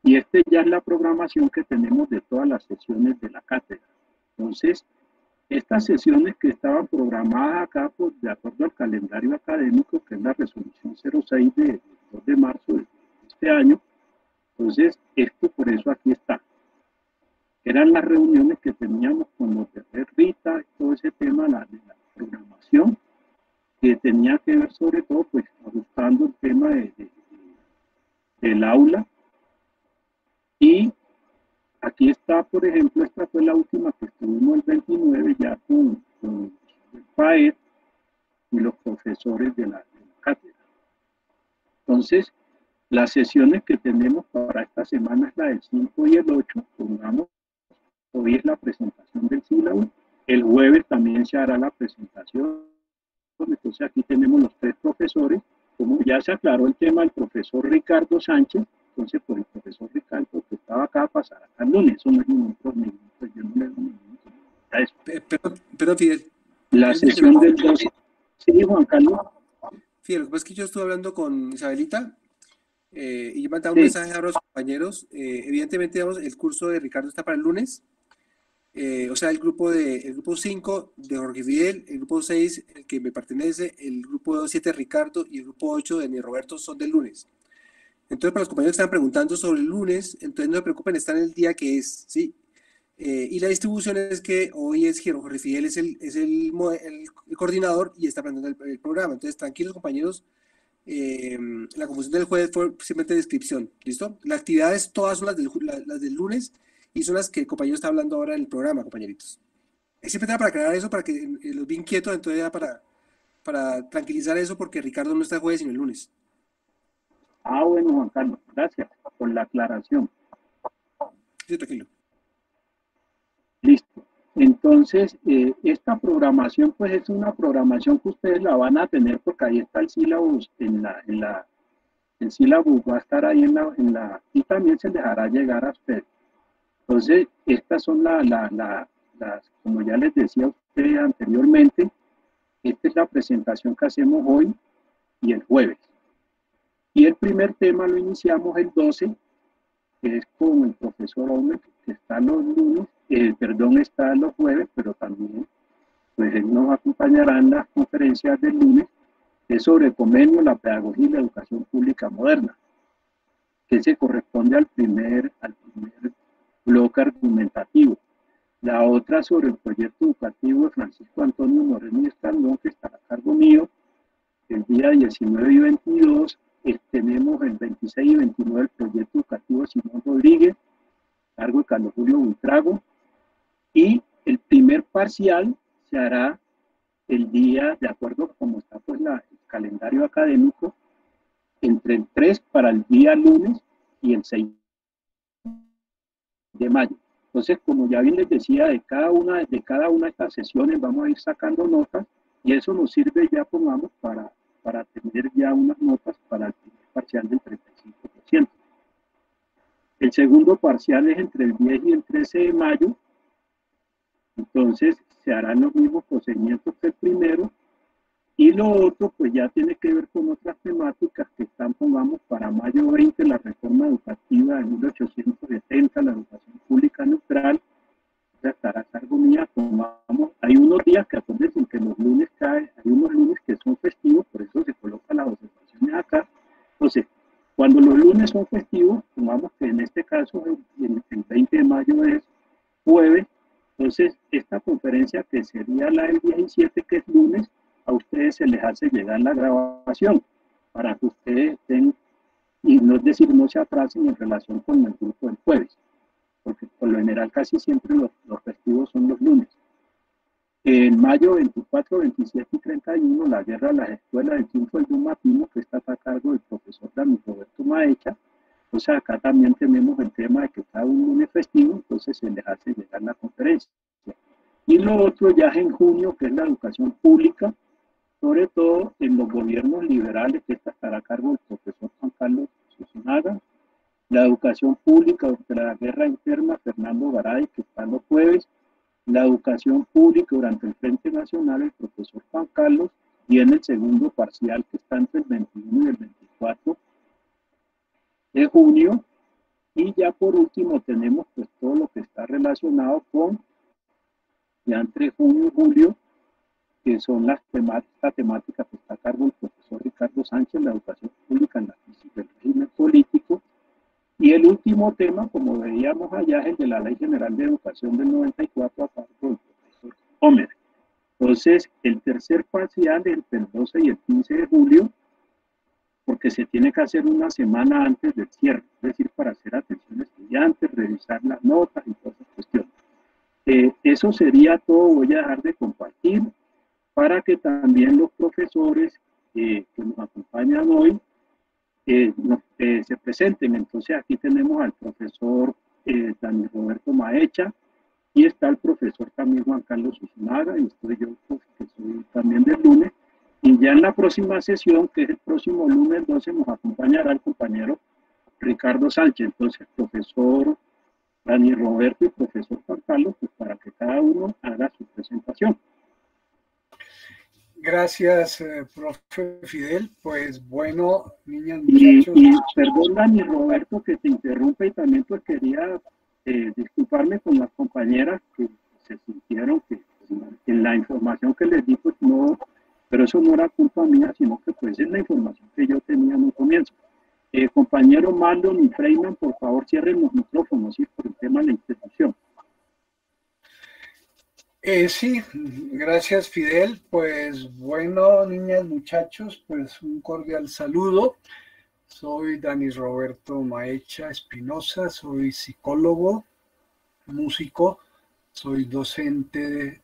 Y este ya es la programación que tenemos de todas las sesiones de la cátedra. Entonces, Estas sesiones que estaban programadas acá, pues, de acuerdo al calendario académico, que es la resolución 06 de 2 de marzo de este año, entonces esto por eso aquí está. Eran las reuniones que teníamos con los de Rita, todo ese tema de la programación, que tenía que ver sobre todo, pues, ajustando el tema del aula. Y aquí está, por ejemplo, esta fue la última que estuvimos el 29 ya con el PAED y los profesores de la cátedra. Entonces, las sesiones que tenemos para esta semana es la del 5 y el 8, pongamos, hoy es la presentación del sílabo, el jueves también se hará la presentación, entonces aquí tenemos los 3 profesores, como ya se aclaró el tema del profesor Ricardo Sánchez, entonces pues el profesor Ricardo que estaba acá pasará hasta el lunes, eso no es ningún problema, pues yo no le doy ningún problema. Perdón, Fidel. La sesión del 12. Sí, Juan Carlos. Fidel, lo que pasa es que yo estuve hablando con Isabelita y yo mandaba un mensaje a los compañeros. Evidentemente, digamos, el curso de Ricardo está para el lunes. O sea, el grupo 5 de Jorge Fidel, el grupo 6, el que me pertenece, el grupo 7 de Ricardo y el grupo 8 de mi Roberto son del lunes. Entonces, para los compañeros que están preguntando sobre el lunes, entonces no se preocupen, están en el día que es, ¿sí? Y la distribución es que hoy es Jorge Fidel es el coordinador y está planteando el programa. Entonces, tranquilos, compañeros. La confusión del jueves fue simplemente descripción, ¿listo? Las actividades todas son las del lunes y son las que el compañero está hablando ahora en el programa, compañeritos. Siempre era para aclarar eso, para que los vi inquietos, entonces era para tranquilizar eso, porque Ricardo no está el jueves sino el lunes. Ah, bueno, Juan Carlos, gracias por la aclaración. Sí, tranquilo. Listo. Entonces, esta programación, pues es una programación que ustedes la van a tener porque ahí está el sílabus, el sílabus va a estar ahí y también se les hará llegar a ustedes. Entonces, estas son las, como ya les decía a ustedes anteriormente, esta es la presentación que hacemos hoy y el jueves. Y el primer tema lo iniciamos el 12, que es con el profesor Omer, que está los lunes, está los jueves, pero también pues él nos acompañará en las conferencias del lunes, que es sobre convenio, la pedagogía y la educación pública moderna, que se corresponde al primer bloque argumentativo. La otra sobre el proyecto educativo de Francisco Antonio Moreno y Escandón, que está a cargo mío, el día 19 y 22, tenemos el 26 y 29 el proyecto educativo de Simón Rodríguez, cargo de Carlos Julio Buitrago, y el primer parcial se hará el día, de acuerdo a cómo está pues el calendario académico, entre el 3 para el día lunes y el 6 de mayo. Entonces, como ya bien les decía, de cada una de estas sesiones vamos a ir sacando notas y eso nos sirve ya, pongamos, para tener ya unas notas para el primer parcial del 35%. El segundo parcial es entre el 10 y el 13 de mayo, entonces se harán los mismos procedimientos que el primero, y lo otro pues ya tiene que ver con otras temáticas que están, pongamos, para mayo 20, la reforma educativa de 1870, la educación pública neutral, ya estará a cargo mía, pongamos, hay unos días que acuérdense que los lunes hay unos lunes que son festivos, por eso se colocan las observaciones acá. Entonces, cuando los lunes son festivos, pongamos que en este caso el 20 de mayo es jueves, entonces esta conferencia que sería la del 17, que es lunes, a ustedes se les hace llegar la grabación para que ustedes estén, y no es decir, no se atrasen en relación con el grupo del jueves, porque por lo general casi siempre los festivos son los lunes. En mayo 24, 27 y 31, la guerra de las escuelas del triunfo del Dumatismo, que está a cargo del profesor Dani Roberto Maecha. Entonces acá también tenemos el tema de que cada un lunes festivo, entonces se les hace llegar la conferencia. Y lo otro ya es en junio, que es la educación pública, sobre todo en los gobiernos liberales, que esta estará a cargo del profesor Juan Carlos Susunaga. La educación pública durante la guerra interna, Fernando Garay, que está los jueves. La educación pública durante el Frente Nacional, el profesor Juan Carlos, y en el segundo parcial, que está entre el 21 y el 24 de junio. Y ya por último tenemos pues todo lo que está relacionado con ya entre junio y julio, que son la temática que está a cargo del profesor Ricardo Sánchez, la educación pública en la crisis del régimen político. Y el último tema, como veíamos allá, es el de la Ley General de Educación del 94 a cargo del profesor Homer. Entonces, el tercer parcial es el 12 y el 15 de julio, porque se tiene que hacer una semana antes del cierre, es decir, para hacer atención a estudiantes, revisar las notas y todas esas cuestiones. Eso sería todo, voy a dejar de compartir para que también los profesores que nos acompañan hoy se presenten. Entonces aquí tenemos al profesor Daniel Roberto Maecha, y está el profesor también Juan Carlos Usunaga, y estoy yo, pues, que soy también del lunes. Y ya en la próxima sesión, que es el próximo lunes 12, nos acompañará el compañero Ricardo Sánchez. Entonces, profesor Dani Roberto y profesor Juan Carlos, pues para que cada uno haga su presentación. Gracias, profe Fidel. Pues bueno, niñas, muchachos. Y perdón, Dani Roberto, que te interrumpe, y también pues quería disculparme con las compañeras que se sintieron que en la información que les di, pues no, pero eso no era culpa mía, sino que pues es la información que yo tenía en un comienzo. Compañero Marlon y Freeman, por favor cierren los micrófonos, ¿sí? Por el tema de la interrupción. Sí, gracias Fidel. Pues bueno, niñas, muchachos, pues un cordial saludo. Soy Dani Roberto Maecha Espinosa, soy psicólogo, músico, soy docente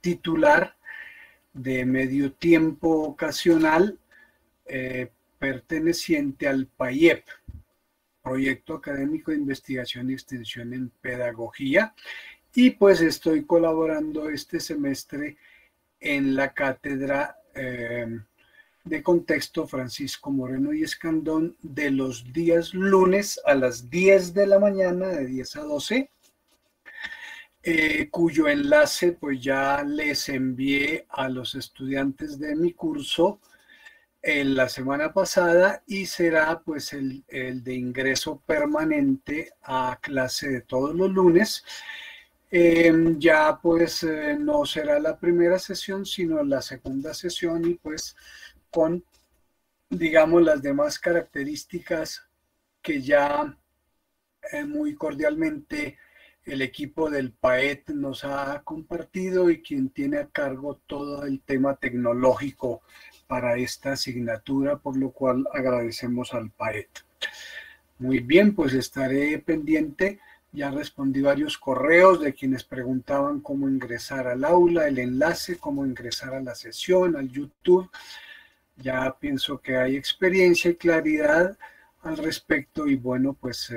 titular de medio tiempo ocasional perteneciente al PAIEP, Proyecto Académico de Investigación y Extensión en Pedagogía, y pues estoy colaborando este semestre en la cátedra de contexto Francisco Moreno y Escandón de los días lunes a las 10 de la mañana, de 10 a 12, cuyo enlace pues ya les envié a los estudiantes de mi curso en la semana pasada, y será pues el de ingreso permanente a clase de todos los lunes. Ya pues no será la primera sesión, sino la segunda sesión, y pues con, digamos, las demás características que ya muy cordialmente el equipo del PAET nos ha compartido, y quien tiene a cargo todo el tema tecnológico para esta asignatura, por lo cual agradecemos al PAET. Muy bien, pues estaré pendiente. Ya respondí varios correos de quienes preguntaban cómo ingresar al aula, el enlace, cómo ingresar a la sesión, al YouTube. Ya pienso que hay experiencia y claridad al respecto, y bueno, pues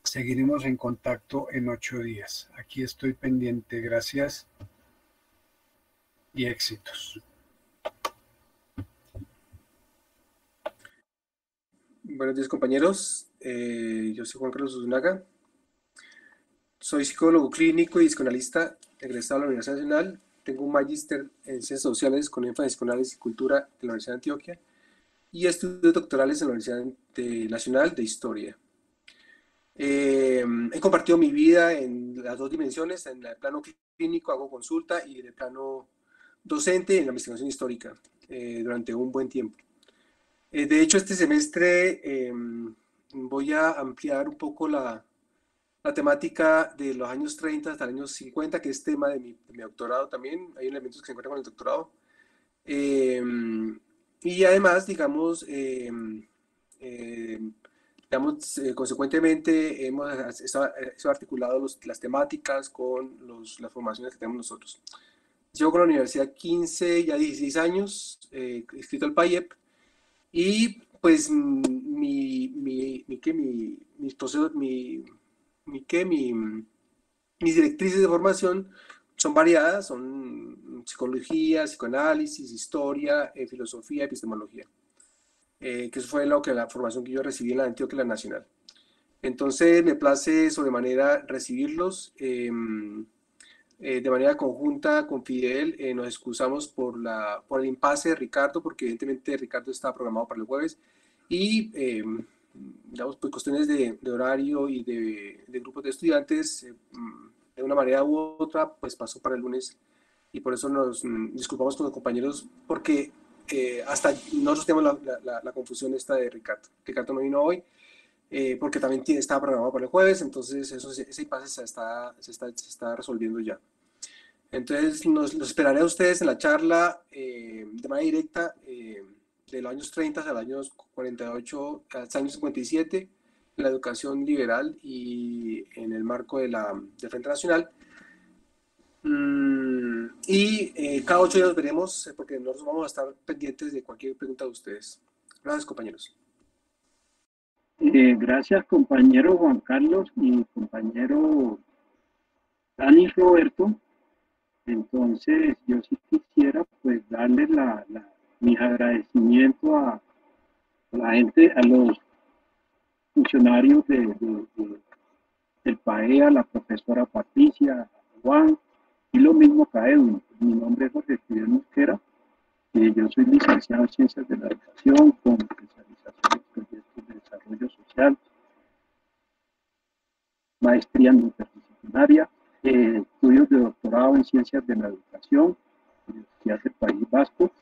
seguiremos en contacto en 8 días. Aquí estoy pendiente. Gracias y éxitos. Buenos días, compañeros. Yo soy Juan Carlos Usunaga. Soy psicólogo clínico y psicoanalista egresado de la Universidad Nacional. Tengo un magíster en Ciencias Sociales con énfasis en Análisis y Cultura de la Universidad de Antioquia, y estudios doctorales en la Universidad Nacional de Historia. He compartido mi vida en las dos dimensiones, en el plano clínico, hago consulta, y en el plano docente en la investigación histórica durante un buen tiempo. De hecho, este semestre voy a ampliar un poco la temática de los años 30 hasta los años 50, que es tema de mi doctorado también. Hay elementos que se encuentran con el doctorado. Y además, digamos, consecuentemente hemos articulado las temáticas con las formaciones que tenemos nosotros. Llevo con la universidad 15, ya 16 años, inscrito al PAIEP, y pues mis directrices de formación son variadas, son psicología, psicoanálisis, historia, filosofía, epistemología, que eso fue la formación que yo recibí en la Antioquia y la Nacional. Entonces me place sobremanera recibirlos de manera conjunta con Fidel. Nos excusamos por el impasse de Ricardo, porque evidentemente Ricardo estaba programado para el jueves, y digamos, pues cuestiones de horario y de grupos de estudiantes de una manera u otra, pues pasó para el lunes y por eso nos disculpamos con los compañeros porque hasta nosotros tenemos la confusión esta de Ricardo. Ricardo no vino hoy porque también estaba programado para el jueves, entonces ese impasse se está resolviendo ya. Entonces los esperaré a ustedes en la charla de manera directa de los años 30 hasta los años 48, hasta los años 57, la educación liberal y en el marco del Frente Nacional. Cada 8 días nos veremos porque nosotros vamos a estar pendientes de cualquier pregunta de ustedes. Gracias, compañeros. Gracias, compañero Juan Carlos y compañero Dani Roberto. Entonces, yo sí quisiera pues darle mi agradecimiento a la gente, a los funcionarios del PAE, a la profesora Patricia, a Juan, y lo mismo que a Edwin. Mi nombre es Jorge Fidel Mosquera, yo soy licenciado en Ciencias de la Educación con especialización en proyectos de desarrollo social, maestría en interdisciplinaria, estudios de doctorado en Ciencias de la Educación, Universidad del País Vasco,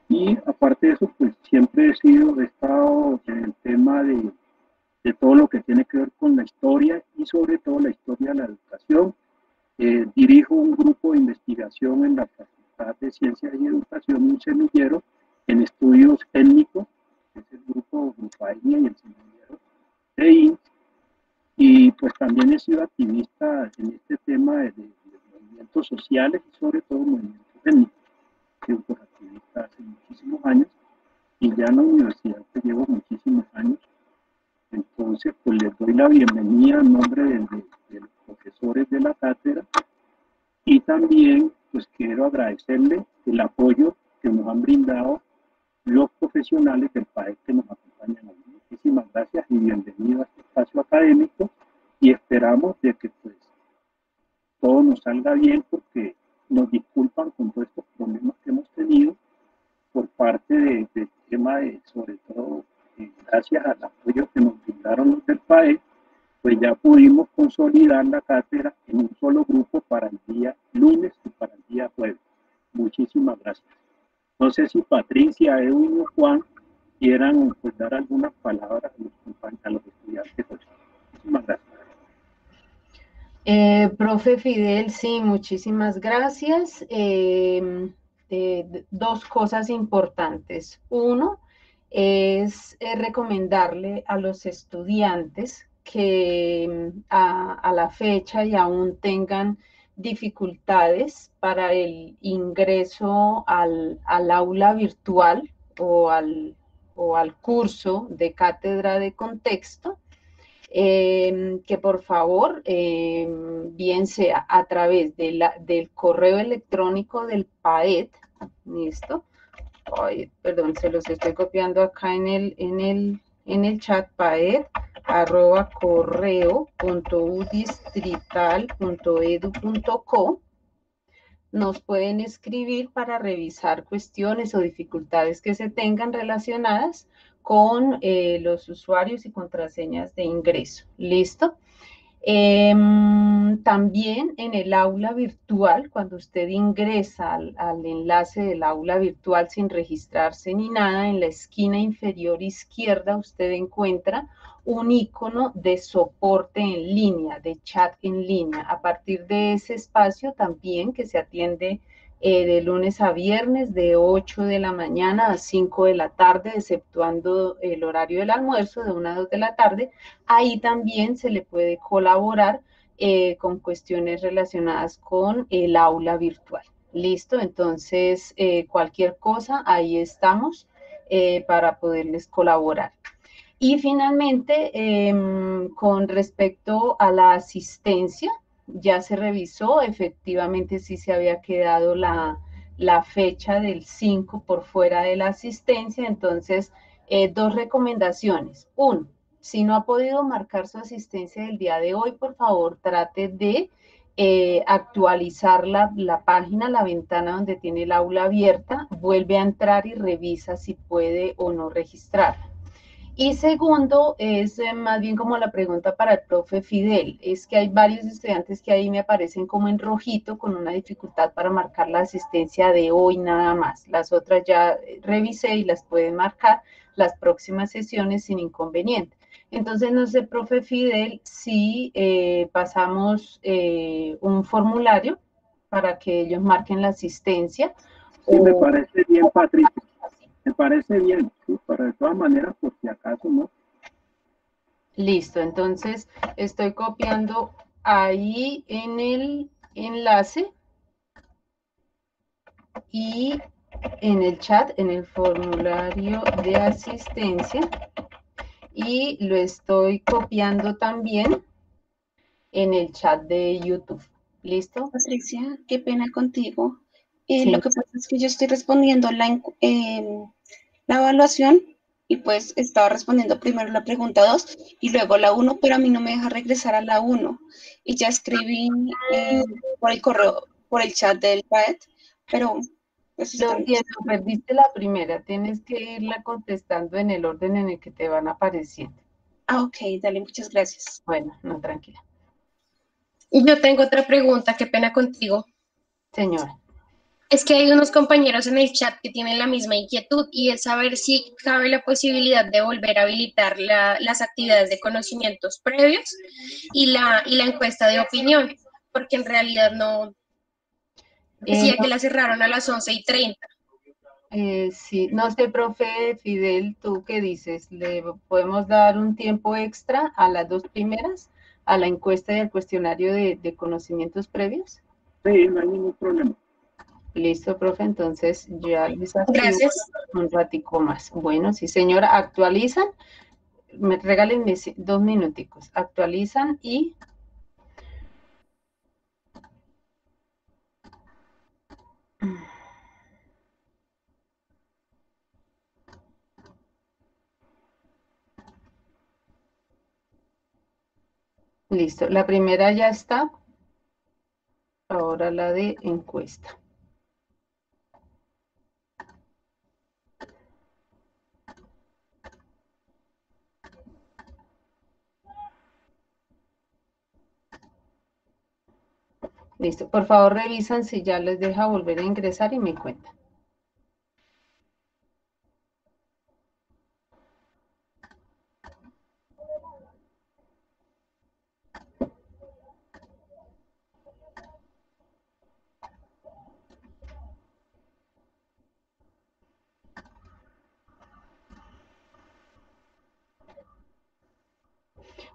y aparte de eso, pues siempre he estado en el tema de todo lo que tiene que ver con la historia y sobre todo la historia de la educación. Dirijo un grupo de investigación en la Facultad de Ciencias y Educación, un semillero en estudios étnicos, que es el grupo Grupaña y el semillero de INS, y pues también he sido activista en este tema de movimientos sociales y sobre todo movimientos étnicos. He sido por activista hace muchísimos años y ya en la universidad que llevo muchísimos años. Entonces, pues les doy la bienvenida en nombre de los profesores de la cátedra y también pues quiero agradecerle el apoyo que nos han brindado los profesionales del PAE que nos acompañan hoy. Muchísimas gracias y bienvenido a este espacio académico y esperamos de que pues todo nos salga bien porque nos disculpan con todos estos problemas que hemos tenido por parte del tema de, sobre todo, gracias al apoyo que nos brindaron los del PAE, pues ya pudimos consolidar la cátedra en un solo grupo para el día lunes y para el día jueves. Muchísimas gracias. No sé si Patricia, Edwin o Juan quieran pues, dar algunas palabras a los estudiantes. Muchísimas gracias. Profe Fidel, sí, muchísimas gracias. Dos cosas importantes. Uno es recomendarle a los estudiantes que a la fecha y aún tengan dificultades para el ingreso al aula virtual o al curso de cátedra de contexto, que por favor, bien sea a través del correo electrónico del PAED, ¿listo? Ay, perdón, se los estoy copiando acá en el chat, paed@correo.udistrital.edu.co. Nos pueden escribir para revisar cuestiones o dificultades que se tengan relacionadas con los usuarios y contraseñas de ingreso. ¿Listo? También en el aula virtual, cuando usted ingresa al enlace del aula virtual sin registrarse ni nada, en la esquina inferior izquierda usted encuentra un icono de soporte en línea, de chat en línea. A partir de ese espacio también que se atiende de lunes a viernes, de 8 de la mañana a 5 de la tarde, exceptuando el horario del almuerzo, de 1 a 2 de la tarde, ahí también se le puede colaborar con cuestiones relacionadas con el aula virtual. ¿Listo? Entonces, cualquier cosa, ahí estamos para poderles colaborar. Y finalmente, con respecto a la asistencia, ya se revisó, efectivamente sí se había quedado la fecha del 5 por fuera de la asistencia, entonces dos recomendaciones. Uno, si no ha podido marcar su asistencia del día de hoy, por favor trate de actualizar la página, la ventana donde tiene el aula abierta, vuelve a entrar y revisa si puede o no registrarla. Y segundo, es más bien como la pregunta para el profe Fidel, es que hay varios estudiantes que ahí me aparecen como en rojito con una dificultad para marcar la asistencia de hoy nada más. Las otras ya revisé y las pueden marcar las próximas sesiones sin inconveniente. Entonces, no sé, profe Fidel, si pasamos un formulario para que ellos marquen la asistencia. Sí, me parece bien, Patricia. Me parece bien, sí, pero de todas maneras, por si acaso, ¿no? Listo, entonces estoy copiando ahí en el enlace y en el chat, en el formulario de asistencia, y lo estoy copiando también en el chat de YouTube. ¿Listo? Patricia, qué pena contigo. Sí. Lo que pasa es que yo estoy respondiendo la evaluación y pues estaba respondiendo primero la pregunta 2 y luego la 1, pero a mí no me deja regresar a la 1. Y ya escribí por el correo, por el chat del PAET, pero pues Lo siento, perdiste la primera. Tienes que irla contestando en el orden en el que te van apareciendo. Ah, ok, dale, muchas gracias. Bueno, no, tranquila. Y yo tengo otra pregunta, qué pena contigo. Señora. Es que hay unos compañeros en el chat que tienen la misma inquietud y es saber si cabe la posibilidad de volver a habilitar las actividades de conocimientos previos y la encuesta de opinión, porque en realidad no decía que la cerraron a las 11:30. Sí, no sé, profe Fidel, ¿tú qué dices? ¿Le podemos dar un tiempo extra a las dos primeras, a la encuesta y al cuestionario de conocimientos previos? Sí, no hay ningún problema. Listo, profe, entonces ya les activo un ratico más. Bueno, sí, señora, actualizan. Regálenme 2 minuticos. Actualizan y... Listo, la primera ya está. Ahora la de encuesta. Listo, por favor revisan si ya les deja volver a ingresar y me cuentan.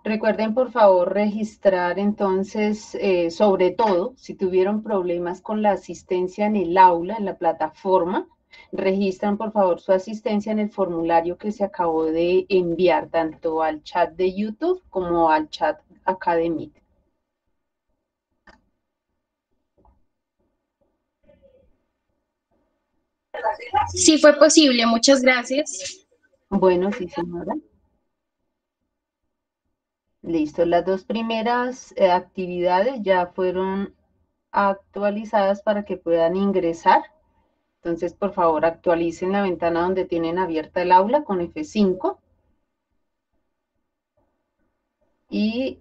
Recuerden, por favor, registrar entonces, sobre todo, si tuvieron problemas con la asistencia en el aula, en la plataforma, registran, por favor, su asistencia en el formulario que se acabó de enviar, tanto al chat de YouTube como al chat Academic. Sí fue posible, muchas gracias. Bueno, sí, señora. Listo, las dos primeras actividades ya fueron actualizadas para que puedan ingresar. Entonces, por favor, actualicen la ventana donde tienen abierta el aula con F5 y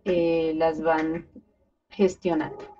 las van gestionando.